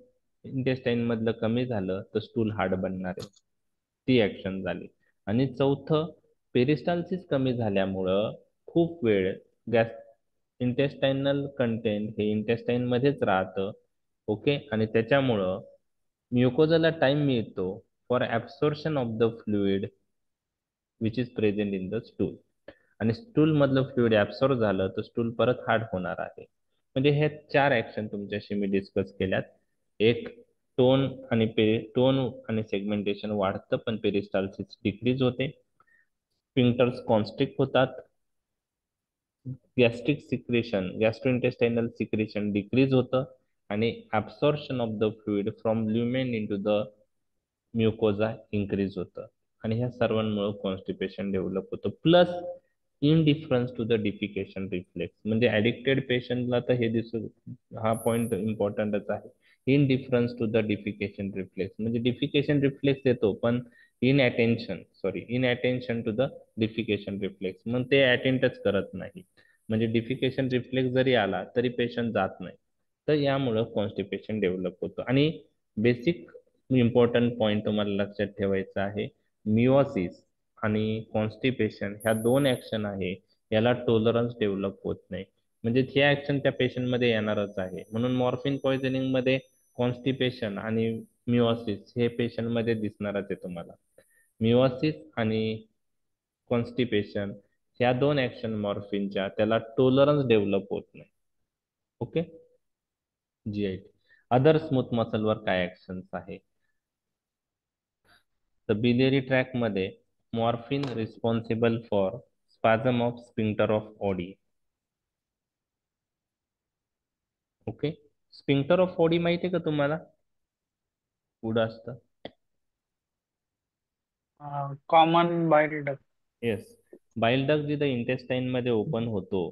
इंटेस्टाईन मधलं कमी झालं तर स्टूल हार्ड बनणार आहे, ती ऍक्शन झाली. आणि चौथं, पेरिस्टाल्सिस कमी झाल्यामुळं खूप वेळ गॅस इंटेस्टायनल कंटेंट हे इंटेस्टाईन मध्येच राहतं. ओके, आणि त्याच्यामुळं म्युकोजाला टाइम मिळतो for absorption of the fluid which is present in the stool, आणि स्टूल मधलं फ्लुइड ऍब्सॉर्ब झालं तर स्टूल परत हार्ड होणार आहे. म्हणजे हे 4 ऍक्शन तुमच्याशी मी डिस्कस केल्यात. एक, टोन आणि सेगमेंटेशन वाढतं पण पेरिस्टाल्सिस डिक्रीज होते, स्पिंक्टर्स कॉन्स्ट्रिक्ट होतात, gastric secretion gastrointestinal secretion decrease होतं, आणि absorption of the fluid from lumen into the mucosa increase होतं, आणि ह्या सर्वांमुळे कॉन्स्टिपेशन डेव्हलप होतं. Plus indifference to the defecation reflex, म्हणजे ऍडिक्टेड पेशंटला तर हे दिसून, हा पॉइंट इम्पॉर्टंटच आहे. Indifference to the defecation reflex, म्हणजे डिफिकेशन रिफ्लेक्स येतो पण inattention to the defecation reflex, मग ते अटेंडच करत नाही, म्हणजे डिफिकेशन रिफ्लेक्स जरी आला तरी पेशंट जात नाही. तर यामुळं कॉन्स्टिपेशन डेव्हलप होतं. आणि बेसिक इम्पॉर्टंट पॉइंट तुम्हाला लक्षात ठेवायचा आहे, मिओसिस आणि कॉन्स्टिपेशन ह्या 2 ऍक्शन आहे, याला टॉलरन्स डेव्हलप होत नाही. म्हणजे ही ऍक्शन त्या पेशंट मध्ये येणारच आहे. म्हणून मॉर्फिन पॉइझनिंग मध्ये कॉन्स्टिपेशन आणि मिओसिस हे पेशंट मध्ये दिसणारच आहे तुम्हाला. मिओसिस आणि कॉन्स्टिपेशन ह्या दोन ऍक्शन मॉर्फिनच्या त्याला टोलरन्स डेव्हलप होत नाही. ओके. GIT. अदर स्मूथ मसलवर काय ऍक्शन्स आहे? तर बिलियरी ट्रॅक मध्ये morphine responsible for spasm of sphincter of Oddi. Okay. Sphincter of Oddi माहिती आहे का तुम्हाला? पुढं असतं. Common bile duct. Yes. Bile duct जिथं इंटेस्टाईन मध्ये ओपन होतो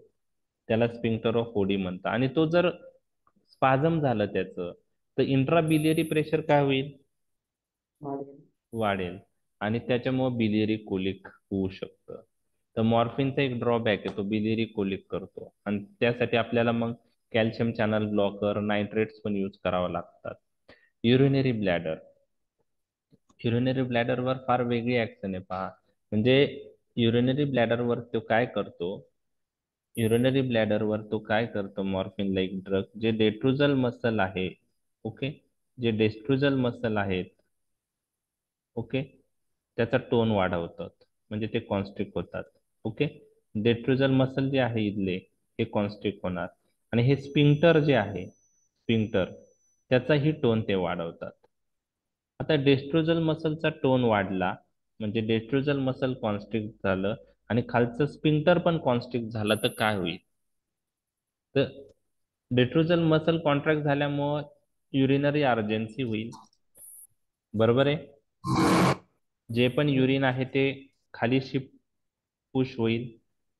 त्याला स्पिंक्टर ऑफ ओडी म्हणतात. आणि तो जर स्पाझम झालं त्याचं तर इंट्राबिलियरी प्रेशर काय होईल? वाढेल. आणि त्याच्यामुळे बिलियरी कोलिक होऊ शकतं. तर मॉर्फिनचा एक ड्रॉबॅक आहे, तो बिलियरी कोलिक करतो आणि त्यासाठी आपल्याला मग कॅल्शियम चॅनल ब्लॉकर, नायट्रेट्स पण यूज करावं लागतात. Urinary bladder. युरिनरी ब्लॅडरवर फार वेगळी ऍक्शन आहे पहा. म्हणजे युरिनरी ब्लॅडरवर तो काय करतो? युरिनरी ब्लॅडरवर तो काय करतो? मॉर्फिन लाईक ड्रग जे डेट्रुजल मसल आहे, ओके, जे डेस्ट्रुजल मसल आहेत, ओके, त्याचा टोन वाढवतात. म्हणजे ते कॉन्स्ट्रिक्ट होतात. ओके. डेट्रुजल मसल जे आहे इथले हे कॉन्स्ट्रिक्ट होणार आणि हे स्पिंक्टर जे आहे, स्पिंक्टर, त्याचाही टोन ते वाढवतात. आता डेस्ट्रोजल मसलचा टोन वाढला म्हणजे डेस्ट्रोजल मसल कॉन्स्ट्रिक्ट झालं आणि खालचं स्पिंक्टर पण कॉन्स्ट्रिक्ट झालं तर काय होईल? तर डेट्रोजल मसल कॉन्ट्रॅक्ट झाल्यामुळं युरिनरी अर्जन्सी होईल. बरोबर आहे. जे पण युरिन आहे ते खाली शिफ्ट पुश होईल.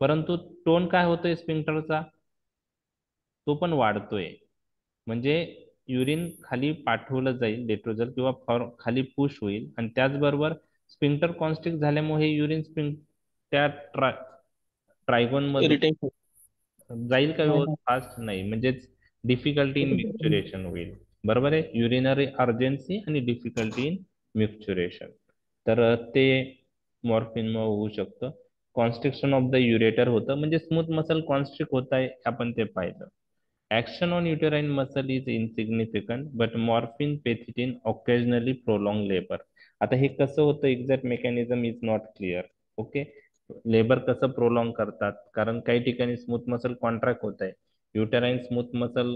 परंतु टोन काय होतोय स्पिंक्टरचा? तो पण वाढतोय. म्हणजे युरिन खाली पाठवलं जाईल डेट्रोजल किंवा खाली पुश होईल आणि त्याचबरोबर स्पिंक्टर कॉन्स्ट्रिक्ट झाल्यामुळे हे युरिन त्या ट्रायगोन मधून इरिटेशन. जाईल का फास्ट? नाही. म्हणजेच डिफिकल्टी इन मिक्च्युरेशन होईल. बरोबर आहे. युरिनरी अर्जन्सी आणि डिफिकल्टी इन मिक्च्युरेशन. तर ते मॉर्फिन होऊ शकतं. कॉन्स्ट्रिक्शन ऑफ द युरेटर होतं म्हणजे स्मूथ मसल कॉन्स्ट्रिक्ट होत आहे आपण ते पाहिलं. Action on uterine muscle is insignificant, but morphine pethidine occasionally prolong labor. आता हे कसं होतं exact mechanism is not clear. Okay. Labour कसं प्रोलॉंग करतात? कारण काही ठिकाणी स्मूथ मसल कॉन्ट्रॅक्ट होत आहे. युटेराइन स्मूथ मसल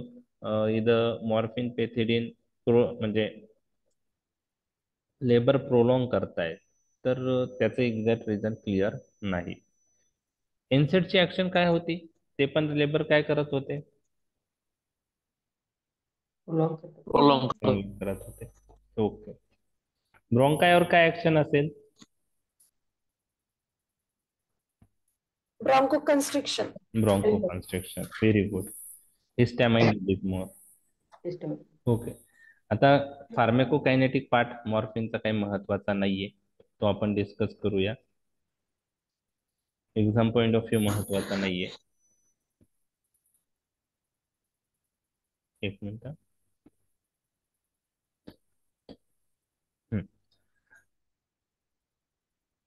इथं मॉर्फिन पेथिडिन म्हणजे लेबर प्रोलॉंग करतायत. तर त्याचं एक्झॅक्ट रिझन क्लिअर नाही. एनसेडची ऍक्शन काय होती? ते पण लेबर काय करत होते? प्रोलॉंग. करत होते. ओके. ब्रॉन्कायवर काय ऍक्शन असेल? Bronchoconstriction. Bronchoconstriction. Very good. Histamine release मुळे. ओके. आता फार्मेकोकायनेटिक पार्ट मॉर्फिनचा काही महत्वाचा नाहीये, तो आपण डिस्कस करूया. एक्झाम पॉइंट ऑफ व्ह्यू महत्वाचा नाहीये. एक minute.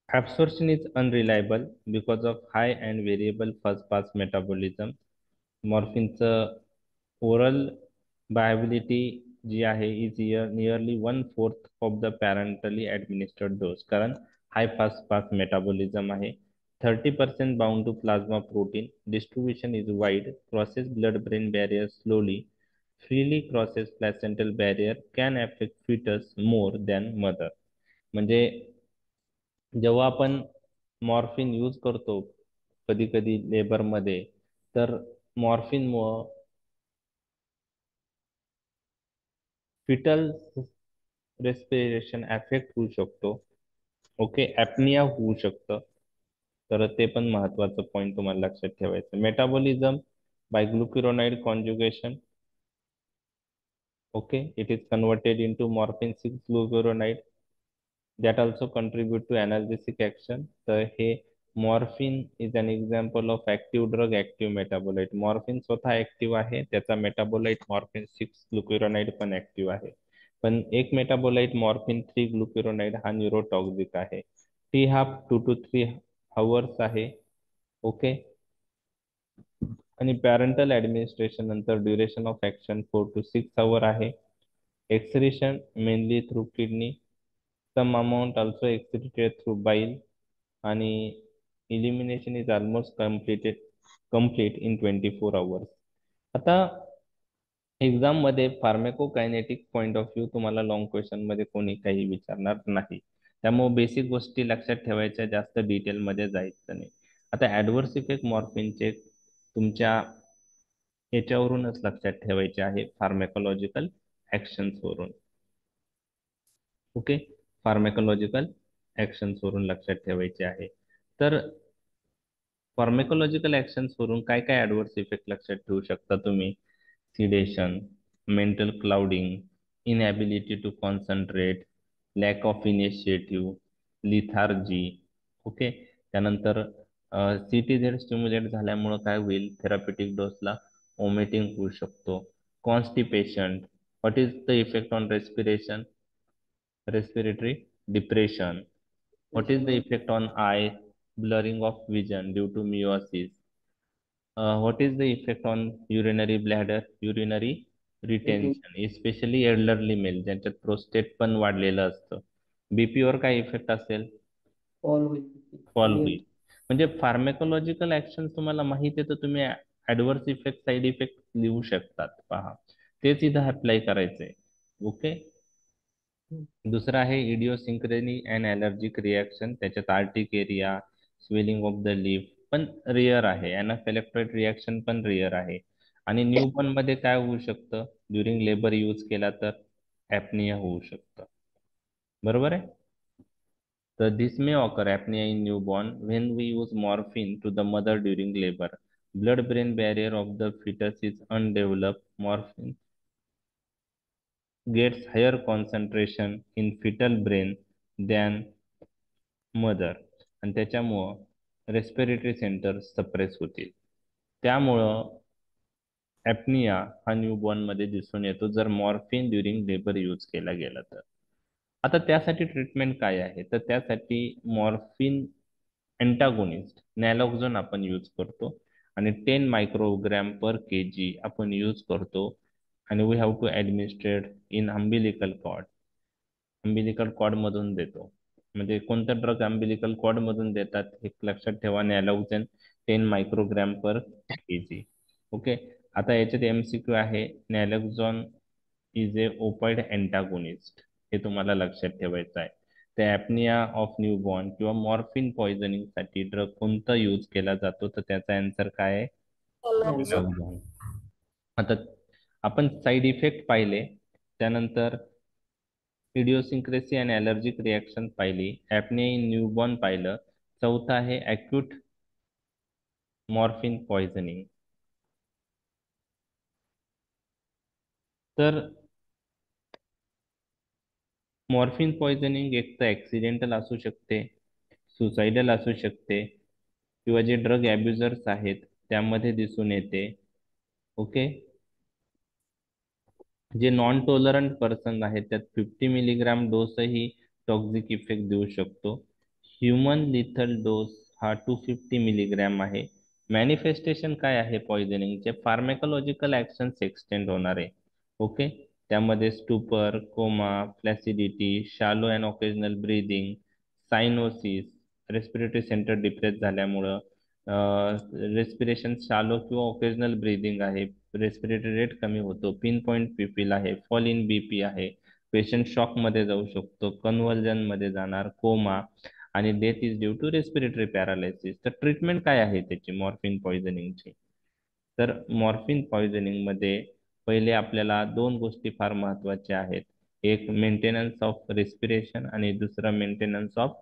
Absorption is unreliable because of high and variable first pass metabolism. मॉर्फिनचं ओरल बायबिलिटी जी आहे is nearly 1/4 of the parenterally administered dose. कारण हाय फास्ट पास मेटाबॉलिझम आहे. 30% bound to plasma protein. Distribution is wide. Crosses blood brain barrier slowly. Freely crosses placental barrier. Can affect foetus more than mother. म्हणजे जेव्हा आपण morphine use करतो कधी कधी लेबरमध्ये, तर मॉर्फिनमुळं foetal respiration affect होऊ शकतो. ओके. ॲपनिया होऊ शकतं. तर ते पण महत्वाचं पॉईंट तुम्हाला लक्षात ठेवायचं. Metabolism by glucuronide conjugation. Okay. It is converted into morphine 6 glucuronide that also contribute to analgesic action. तर हे morphine is an example of active drug, active metabolite. Morphine स्वतः ऍक्टिव्ह आहे, त्याचा मेटाबोलाइट मॉर्फिन 6 ग्लुकुरोनाइड पण active आहे. पण एक metabolite morphine 3 glucuronide हा न्यूरोटॉक्सिक आहे. टी हाफ 2 to 3 hours आहे. ओके. आणि पॅरेंटल ऍडमिनिस्ट्रेशन नंतर duration of action 4 to 6 hour आहे. Excretion mainly through kidney, some amount also excreted through bile, आणि elimination is almost complete in 24 hours. आता exam मध्ये pharmacokinetic point of view तुम्हाला long question मध्ये कोणी काही विचारणार नाही, त्यामुळे बेसिक गोष्टी लक्षात ठेवायच्या, जास्त डिटेल मध्ये जायचं नाही. आता ऍडव्हर्स इफेक्ट मॉर्फिनचे तुमच्या याच्यावरूनच लक्षात ठेवायचे आहे, फार्मेकोलॉजिकल ऍक्शन्स वरून. ओके, फार्मेकोलॉजिकल ऍक्शन्स वरून लक्षात ठेवायचे आहे. तर फार्मेकोलॉजिकल ऍक्शन्स वरून काय काय ऍडव्हर्स इफेक्ट लक्षात ठेवू शकता तुम्ही? Sedation, mental clouding, inability to concentrate, lack of initiative, lethargy. Okay, त्यानंतर CTZ स्टिम्युलेट झाल्यामुळं काय होईल? थेरापेटिक डोसला ओमिटिंग होऊ शकतो. Constipation, what is the effect on respiration? Respiratory depression. What is the effect on eye? Blurring of vision due to meiosis. What is the effect on urinary bladder? Urinary retention, especially elderly male ज्यांच्यात prostate पण वाढलेलं असतं. BP वर काय effect असेल? Fall होईल. Fall होईल. म्हणजे फार्मेकोलॉजिकल ऍक्शन तुम्हाला माहिती आहे तर तुम्ही ऍडव्हर्स इफेक्ट, साईड इफेक्ट लिहू शकतात. पहा, तेच इथं अप्लाय करायचंय. ओके, दुसरं आहे इडिओसिंक्रेनी अँड ॲलर्जिक रिॲक्शन. त्याच्यात urticaria, swelling of the leaf पण रेअर आहे. अनाफिलॅक्टॉइड रिॲक्शन पण रेअर आहे. आणि न्यूबॉर्न मध्ये काय होऊ शकतं? ड्युरिंग लेबर यूज केला तर ऍपनिया होऊ शकतं. बरोबर आहे. तर this may occur apnoea in newborn when we use morphine to the mother during labour. Blood brain barrier of the foetus is undevelop. Morphine gets higher concentration in fetal brain than mother, आणि त्याच्यामुळं respiratory centre suppress होतील. त्यामुळं ऍपनिया हा newborn मध्ये दिसून येतो जर morphine during labour use केला गेला तर. आता त्यासाठी ट्रीटमेंट काय आहे? तर त्यासाठी मॉर्फिन अँटागोनिस्ट नॅलोक्झोन आपण यूज करतो, आणि 10 मायक्रोग्रॅम पर kg आपण यूज करतो. आणि we have to administrate in umbilical cord. Umbilical cord मधून देतो. म्हणजे कोणता ड्रग अम्बिलिकल कॉर्ड मधून देतात हे लक्षात ठेवा. नॅलोक्झोन 10 मायक्रोग्रॅम पर kg. ओके, आता याच्यात MCQ आहे, नॅलोक्झोन इज ए ओपाइड अँटागोनिस्ट. हे तुम्हाला लक्षात ठेवायचं आहे. त्या ऍपनिया ऑफ न्यूबॉर्न किंवा मॉर्फिन पॉइझनिंग साठी ड्रग कोणता यूज केला जातो? तर त्याचा आन्सर काय आहे? नॅलोक्झोन. आता आपण साईड इफेक्ट पाहिले, त्यानंतर इडिओसिंक्रेसी आणि ॲलर्जिक रिॲक्शन पाहिली, ऍपनिया इन न्यूबॉर्न पाहिलं, चौथा आहे अॅक्यूट मॉर्फिन पॉइझनिंग. तर मॉर्फिन पॉइझनिंग एक तर ऍक्सिडेंटल असू शकते, सुसाइडल असू शकते, किंवा जे ड्रग अब्युजर्स आहेत त्यामध्ये दिसून येते. ओके, जे नॉन टॉलरंट पर्सन आहेत त्यात 50 मिलीग्राम डोसही टॉक्सिक इफेक्ट देऊ शकतो. ह्युमन लिथल डोस हा 250 मिलीग्राम आहे. मॅनिफेस्टेशन काय आहे पॉइझनिंगचे? फार्मेकोलॉजिकल ऍक्शन्स एक्सटेंड होणार आहे. ओके, त्यामध्ये stupor, coma, flaccidity, shallow and occasional breathing, cyanosis, respiratory centre depress झाल्यामुळं रेस्पिरेशन शालो किंवा ओकेजनल ब्रीदिंग आहे, रेस्पिरेटरी रेट कमी होतो, पिन पॉइंट पीपील आहे, फॉल इन बीपी आहे, पेशंट शॉक मध्ये जाऊ शकतो, कन्व्हर्जन मध्ये जाणार, कोमा, आणि death is due to respiratory paralysis. तर ट्रीटमेंट काय आहे त्याची मॉर्फिन पॉइझनिंगची? तर मॉर्फिन पॉइझनिंग मध्ये पहिले आपल्याला दोन गोष्टी फार महत्वाच्या आहेत. एक मेंटेनन्स ऑफ रेस्पिरेशन आणि दुसरा मेंटेनन्स ऑफ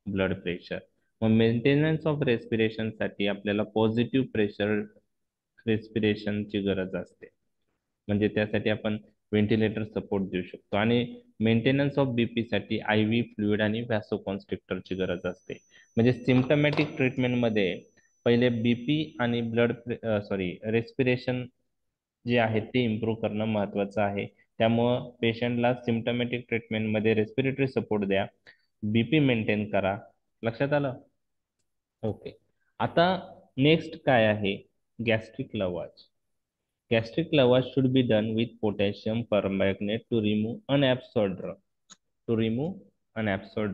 ब्लड प्रेशर. मग मेंटेनन्स ऑफ रेस्पिरेशन साठी आपल्याला पॉझिटिव्ह प्रेशर रेस्पिरेशनची गरज असते, म्हणजे त्यासाठी आपण व्हेंटिलेटर सपोर्ट देऊ शकतो. आणि मेंटेनन्स ऑफ बीपी साठी IV फ्लुइड आणि व्हॅसोकॉन्स्ट्रिक्टरची गरज असते. म्हणजे सिम्पटमॅटिक ट्रीटमेंटमध्ये पहिले बीपी आणि रेस्पिरेशन जे आहे ते इम्प्रूव्ह करणं महत्वाचं आहे. त्यामुळं पेशंटला सिम्पटमॅटिक ट्रीटमेंटमध्ये रेस्पिरेटरी सपोर्ट द्या, बीपी मेंटेन करा. लक्षात आलं? ओके, आता नेक्स्ट काय आहे? gastric lavage. Gastric lavage should be done with potassium permanganate to remove unabsorbed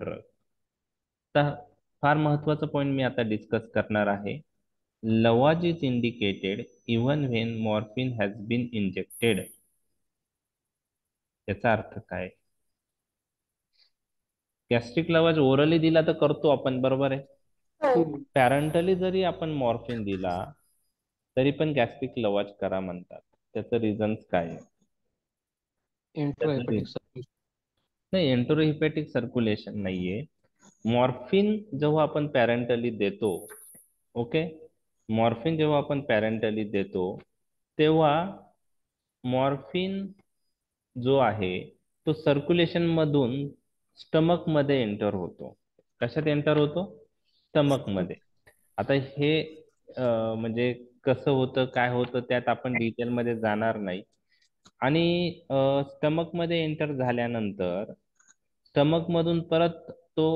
drug. आता फार महत्वाचा पॉइंट मी आता डिस्कस करणार आहे. Lavage is indicated even when morphine has been injected. याचा अर्थ काय? गॅस्ट्रिक लवाज ओरली दिला तर करतो आपण, बरोबर आहे. हो. पॅरेंटली जरी आपण मॉर्फिन दिला तरी पण गॅस्ट्रिक लवाज करा म्हणतात. त्याचं रिझन्स काय आहे? नाही, एंटरोहिपॅटिक सर्क्युलेशन नाहीये. मॉर्फिन जेव्हा आपण पॅरेंटली देतो, ओके, मॉर्फिन जेव्हा आपण पॅरेंटली देतो तेव्हा मॉर्फिन जो आहे तो सर्क्युलेशन मधून स्टमक मध्ये एंटर होतो. कशात एंटर होतो? स्टमक मध्ये. आता हे म्हणजे कसं होतं, काय होतं, त्यात आपण डिटेल मध्ये जाणार नाही. आणि स्टमक मध्ये एंटर झाल्यानंतर स्टमक मधून परत तो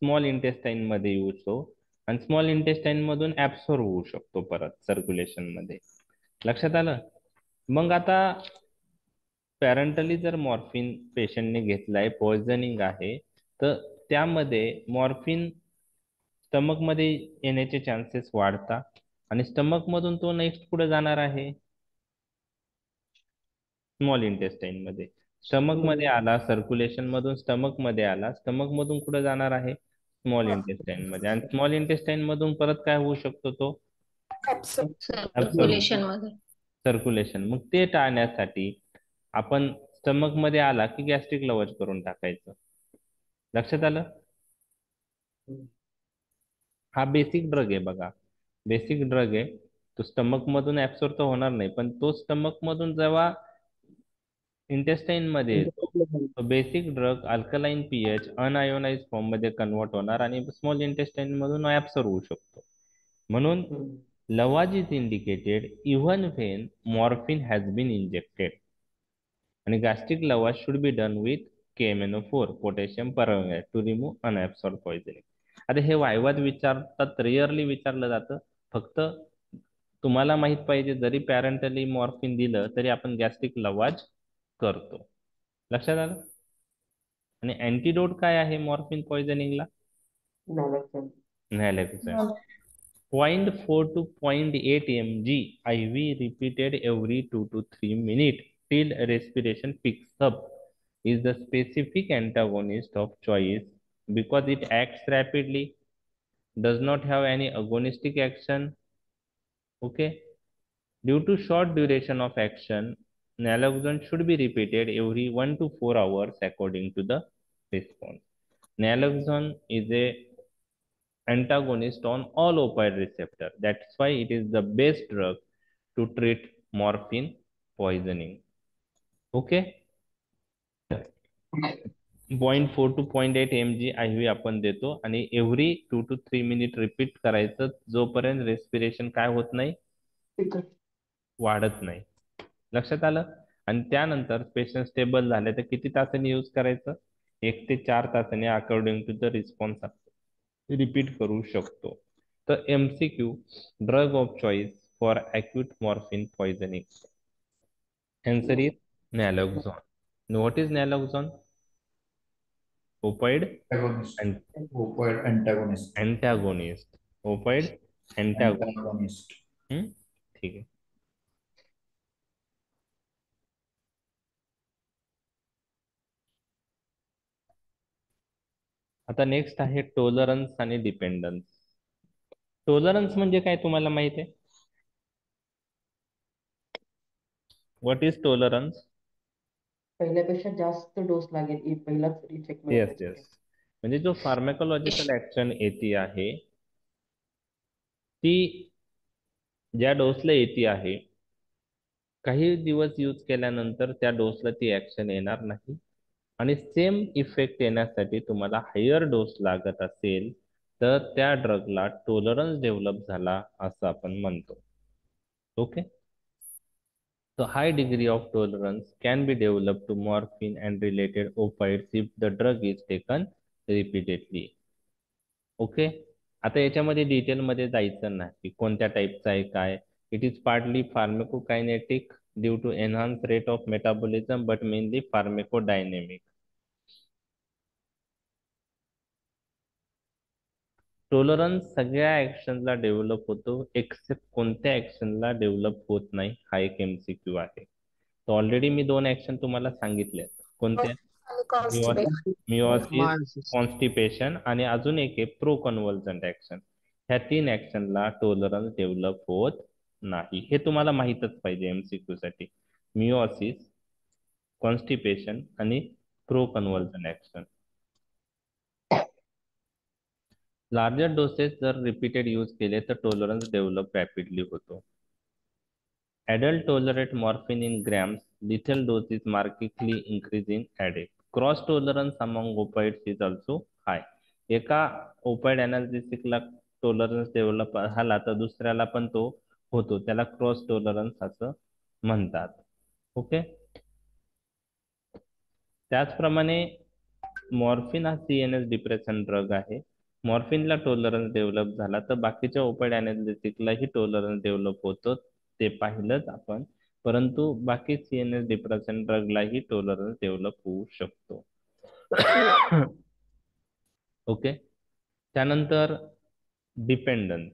स्मॉल इंटेस्टाइन मध्ये येऊ आणि स्मॉल इंटेस्टाइन मधून ऍब्सॉर्ब होऊ शकतो परत सर्क्युलेशन मध्ये. लक्षात आलं? मग आता पॅरेंटली जर मॉर्फिन पेशंटने घेतलाय, पॉइझनिंग आहे, तर त्यामध्ये मॉर्फिन स्टमक मध्ये येण्याचे चान्सेस वाढतात आणि स्टमक मधून तो नेक्स्ट पुढे जाणार आहे स्मॉल इंटेस्टाइन मध्ये. स्टमक मध्ये आला, सर्क्युलेशन मधून स्टमक मध्ये आला, स्टमक मधून कुठे जाणार आहे? स्मॉल इंटेस्टाइन मध्ये. आणि स्मॉल इंटेस्टाइन मधून परत काय होऊ शकतो? तो सर्क्युलेशन मध्ये. सर्क्युलेशन. मग ते टाळण्यासाठी आपण स्टमक मध्ये आला की गॅस्ट्रिक लवज करून टाकायचं. लक्षात आलं? हा बेसिक ड्रग आहे बघा, बेसिक ड्रग आहे. तो स्टमक मधून ऍब्सॉर्ब तर होणार नाही, पण तो स्टमक मधून जेव्हा इंटेस्टाइन मध्ये येतो तो basic drug alkaline pH unionise form मध्ये कन्वर्ट होणार आणि स्मॉल इंटेस्टाइन मधून ऍब्सॉर्ब होऊ शकतो. म्हणून lavage is indicated even when morphine has been injected. आणि gastric lavage should be done with KMnO4 potassium permanganate to remove unabsorb poisoning. आता हे वायवात विचारतात, रेअरली विचारलं जातं. फक्त तुम्हाला माहित पाहिजे, जरी पॅरेंटली मॉर्फिन दिलं तरी आपण गॅस्ट्रिक लवाज करतो. लक्षात आलं? आणि अँटीडोट काय आहे morphine पॉइझनिंगला? नॅलेक्झॉन. 0.4 to 0.8 mg IV repeated every 2 to 3 minutes till respiration picks up is the specific antagonist of choice because it acts rapidly, does not have any agonistic action. Okay. Due to short duration of action, naloxone should be repeated every 1 to 4 hours according to the response. Naloxone is a antagonist on all opioid receptor. That's why it is the best drug to treat morphine poisoning. Okay. 0.4 to 0.8 mg IV आपण देतो आणि every 2 to 3 minute repeat करायचं जोपर्यंत respiration काय होत नाही, वाढत नाही. लक्षात आलं? आणि त्यानंतर पेशंट स्टेबल झाले तर किती तासांनी यूज करायचं? 1 ते 4 तासांनी according to the response repeat करू शकतो. तर MCQ, drug of choice for acute morphine poisoning. Answer is naloxone. Now, what is naloxone? Opioid Antagonist. and Opioid antagonist. antagonist. Opioid antagonist. Antagonist. ठीक आहे. आता नेक्स्ट आहे टॉलरन्स आणि dependence. Tolerance म्हणजे काय तुम्हाला माहिती आहे? What is tolerance? पहिल्यापेक्षा जास्त डोस लागेल पहिलाच रिचेक येस येस. म्हणजे जो फार्माकोलॉजिकल ऍक्शन येते आहे ती ज्या डोसला येते आहे, काही दिवस यूज केल्यानंतर त्या डोसला ती ऍक्शन येणार नाही आणि सेम इफेक्ट येण्यासाठी तुम्हाला हायर डोस लागत असेल तर त्या ड्रगला टॉलरन्स डेव्हलप झाला असं आपण म्हणतो. Okay. So high degree of tolerance can be developed to morphine and related opioids if the drug is taken repeatedly. Okay. आता याच्यामध्ये डिटेल मध्ये जायचं नाही कोणत्या टाईपचा आहे काय. It is partly pharmacokinetic due to enhanced rate of metabolism, but mainly pharmacodynamic. Tolerance सगळ्या ऍक्शनला डेव्हलप होतो एक्सेप्ट कोणत्या ऍक्शनला डेव्हलप होत नाही, हा एक MCQ आहे. तर ऑलरेडी मी 2 ऍक्शन तुम्हाला सांगितले. कोणत्या? मिओसिस, कॉन्स्टिपेशन आणि अजून एक आहे प्रो कन्व्हर्जंट ऍक्शन. ह्या 3 ऍक्शनला टॉलरन्स डेव्हलप होत नाही, हे तुम्हाला माहीतच पाहिजे MCQ साठी. मिओसिस, कॉन्स्टिपेशन आणि pro conversion action. Larger doses जर रिपीटेड यूज केले तर टॉलरन्स डेव्हलप रॅपिडली होतो. Adult tolerate morphine in grams. Lethal dose is markedly increase in addict. Cross tolerance among opioids is also high. एका ओपाइड एनाल्जेसिकला tolerance develop झाला तर दुसऱ्याला पण तो होतो, त्याला क्रॉस टॉलरन्स असं म्हणतात. ओके. त्याचप्रमाणे मॉर्फिन हा CNS डिप्रेशन ड्रग आहे. मॉर्फिनला टॉलरन्स डेव्हलप झाला तर बाकीच्या ओपाइड एनाल्जेसिकलाही टॉलरन्स डेव्हलप होतो, ते पाहिलंच आपण. परंतु बाकी CNS डिप्रेशन ड्रगलाही टॉलरन्स डेव्हलप होऊ शकतो. ओके. त्यानंतर डिपेंडन्स.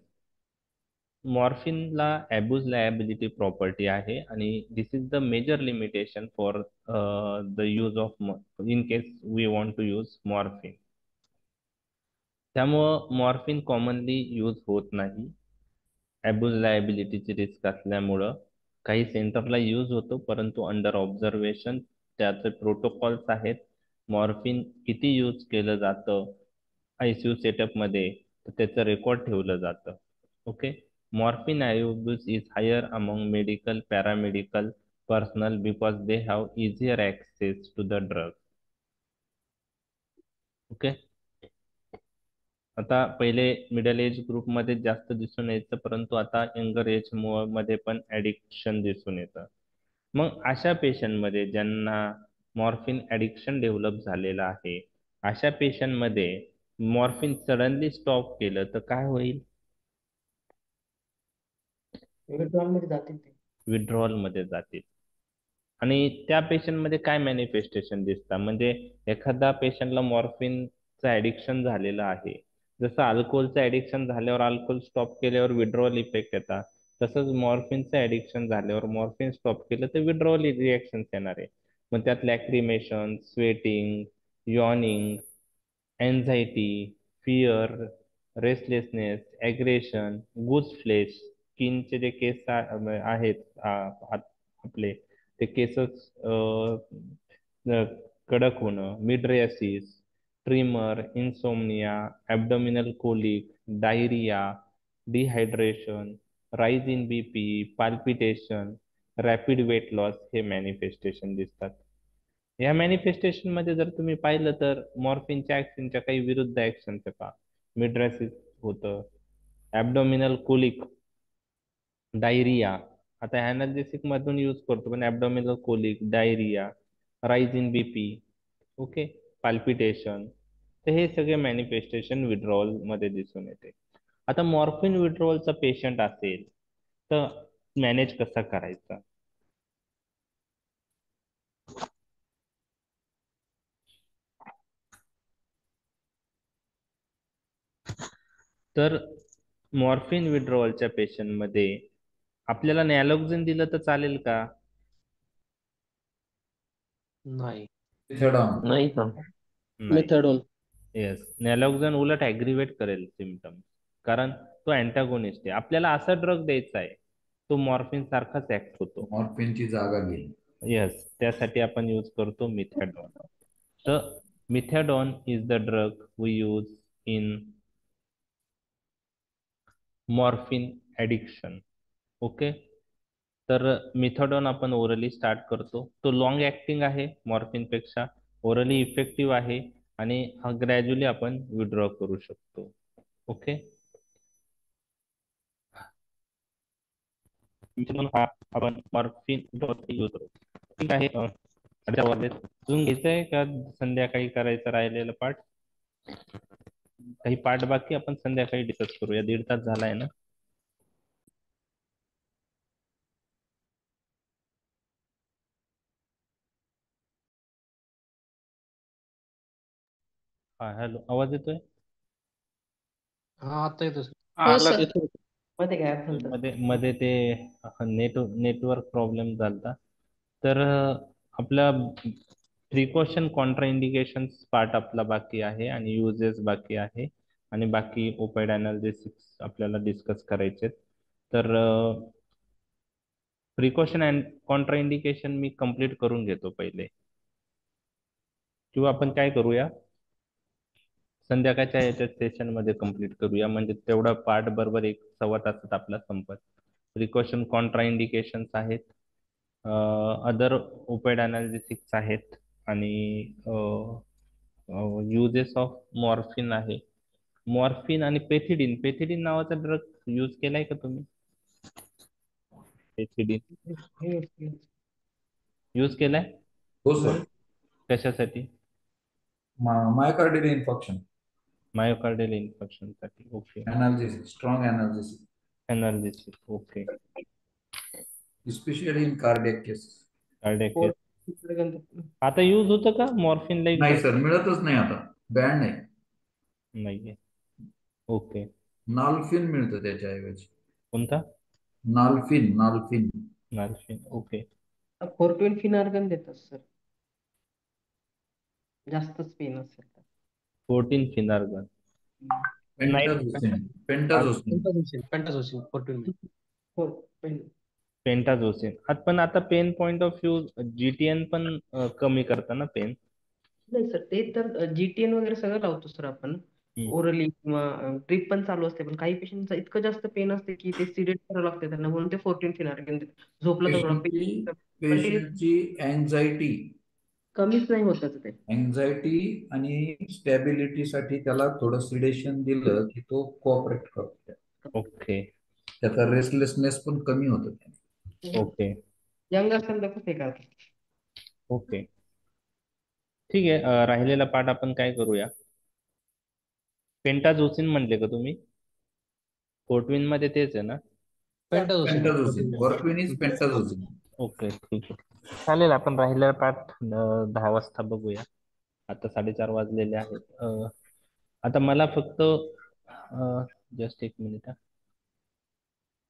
मॉर्फिनला अब्यूज लायबिलिटी प्रॉपर्टी आहे आणि this is the major limitation for the use of in case we want to use morphine. त्यामुळं मॉर्फिन कॉमनली यूज होत नाही अब्यूज लायबिलिटीची रिस्क असल्यामुळं. काही सेंटरला यूज होतो परंतु अंडर ऑब्झर्वेशन, त्याचे प्रोटोकॉल्स आहेत. मॉर्फिन किती यूज केलं जातं ICU सेटअप मध्ये तर त्याचं रेकॉर्ड ठेवलं जातं. Okay. Morphine abuse is higher among medical paramedical personnel because they have easier access to the drug. Okay. आता पहिले मिडल एज ग्रुप मध्ये जास्त दिसून यायचं, परंतु आता यंगर एज मध्ये पण ऍडिक्शन दिसून येतं. मग अशा पेशंट मध्ये ज्यांना मॉर्फिन ऍडिक्शन डेव्हलप झालेलं आहे, अशा पेशंट मध्ये मॉर्फिन सडनली स्टॉप केलं तर काय होईल? विड्रॉल मध्ये जातील. आणि त्या पेशंट मध्ये काय मॅनिफेस्टेशन दिसतात? म्हणजे एखादा पेशंटला मॉर्फिनचं ऍडिक्शन झालेलं आहे, जसं अल्कोहोलचं ऍडिक्शन झाल्यावर अल्कोहोल स्टॉप केल्यावर विड्रॉल इफेक्ट येतात, तसंच मॉर्फिनचं ऍडिक्शन झाल्यावर मॉर्फिन स्टॉप केलं तर विड्रॉल रिएक्शन येणार आहे. मग त्यात lacrimation, sweating, yawning, anxiety, fear, restlessness, aggression, goose flesh, स्किनचे जे केस आहेत आपले, ते केसच कडक होणं, mydriasis, tremor, insomnia, abdominal colic, diarrhoea, dehydration, rise in BP, palpitation, rapid weight loss हे मॅनिफेस्टेशन दिसतात. या मॅनिफेस्टेशन मध्ये जर तुम्ही पाहिलं तर मॉर्फिनच्या ऍक्शनच्या काही विरुद्ध ऍक्शनचं का? मिड्रासिस होतं, ॲब्डोमिनल कोलिक, डायरिया. आता अनाल्जेसिक मधून यूज करतो पण abdominal colic, diarrhoea, rise in BP, okay, palpitation, तर हे सगळे मॅनिफेस्टेशन विड्रॉल मध्ये दिसून येते. आता मॉर्फिन विड्रॉलचा पेशंट असेल तर मॅनेज कसा करायचा? तर मॉर्फिन विड्रॉलच्या पेशंट मध्ये आपल्याला नॅलोक्सिन दिलं तर चालेल का? नाही. Methadone. नाही का? नाही. मेथडोन. येस, नॅलोक्सिन उलट ऍग्रिवेट करेल सिम्पटम, कारण तो अँटागोनिस्ट आहे. आपल्याला असा ड्रग द्यायचा आहे तो मॉर्फिन सारखाच ऍक्ट होतो. मॉर्फिनची जागा घेईल. येस, त्यासाठी आपण यूज करतो मिथॅडॉन. तर methadone is the drug we use in morphine addiction. Okay. तर मिथॅडॉन आपण ओरली स्टार्ट करतो. तो लॉंग ऍक्टिंग आहे मॉर्फिन पेक्षा, ओरली इफेक्टिव्ह आहे आणि हा ग्रॅज्युअली आपण विड्रॉ करू शकतो. ओके. मिथॅडॉन हा आपण मॉर्फिन यूज करू. ठीक आहे. अजून घ्यायचंय का संध्याकाळी करायचं राहिलेलं पाठ? काही पाठ बाकी आपण संध्याकाळी डिस्कस करूया. 1.5 तास झालाय ना. हा हॅलो, आवाज येतोय? हा आता येतो हो आला सर. मध्ये काय झालं? मध्ये मध्ये ते नेटवर्क प्रॉब्लेम झालता. तर आपला प्रिकॉशन कॉन्ट्रा इंडिकेशन्स पार्ट आपला बाकी आहे आणि युजेस बाकी आहे आणि बाकी ओपाइड अनालिसिस आपल्याला डिस्कस करायचे. तर precaution and Contra indication me complete करून घेतो पहिले, किंवा आपण काय करूया, संध्याकाळच्या याच्या सेशन मध्ये कंप्लीट करूया, म्हणजे तेवढा पार्ट बरोबर 1 सव्वा तासात आपला संपत. प्रिकॉशन कॉन्ट्रा इंडिकेशन्स आहेत, अदर ओपेड अनालिसिस आहेत आणि युजेस ऑफ मॉर्फिन आहे. मॉर्फिन आणि पेथिडिन, पेथिडिन नावाचा ड्रग यूज केलाय का तुम्ही? पेथिडिन यूज केलाय? हो सर. कशासाठी? मायोकार्डियल इन्फेक्शन मायोकार्डियल इन्फेक्शन साठी. Okay. analgesia, strong analgesia, analysis. Okay. especially in cardiac cases. Cardiac पोर- केस आता यूज होतं का मॉर्फिन लाईक? नाही सर, मिळतच नाही आता, बँड आहे. नाहीये. ओके. नाल्फिन मिळतं त्याच्याऐवजी. कोणता? नाल्फिन. नार्फिन. ओके. फोर्टविन फिनार्गन देतात सर, जास्तच पेन असेल तर. 14 फिनार्गन. पेंटाझोसिन. पेंटाझोसिन 14 पेंटाझोसिन. पण आता pain point of view GTN पण कमी करतं ना पेन? नाही सर, ते तर जीटीएन वगैरे सगळं लावतो सर आपण ओरली, किंवा ट्रिप पण चालू असते, पण काही पेशंटचं इतकं जास्त पेन असते की ते सिरियस करावं लागते त्यांना, म्हणून ते 14 फिनार्गन देतात. झोपलं तर कंटिन्यू पेशंटची अँझायटी कमीच नाही होत त्याचं ते. आणि स्टॅबिलिटीसाठी त्याला थोडं सिडेशन दिलं की तो कोऑपरेट करतो. ओके. त्याचा रेस्टलेसनेस पण कमी होतो. ओके. यंग असेल तर कुठे करतात. ओके. ठीक आहे. राहिलेला पार्ट आपण काय करूया, पेंटाझोसिन म्हणले का तुम्ही? फोर्टविन मध्ये तेच आहे ना? पेंटाझोसिन. वॉर्फिन इज पेंटाझोसिन. ओके, ठीक आहे. चालेल, आपण राहिलेला पार्ट 10 वाजता बघूया. आता 4:30 वाजलेले आहेत. आता मला फक्त जस्ट एक मिनिट.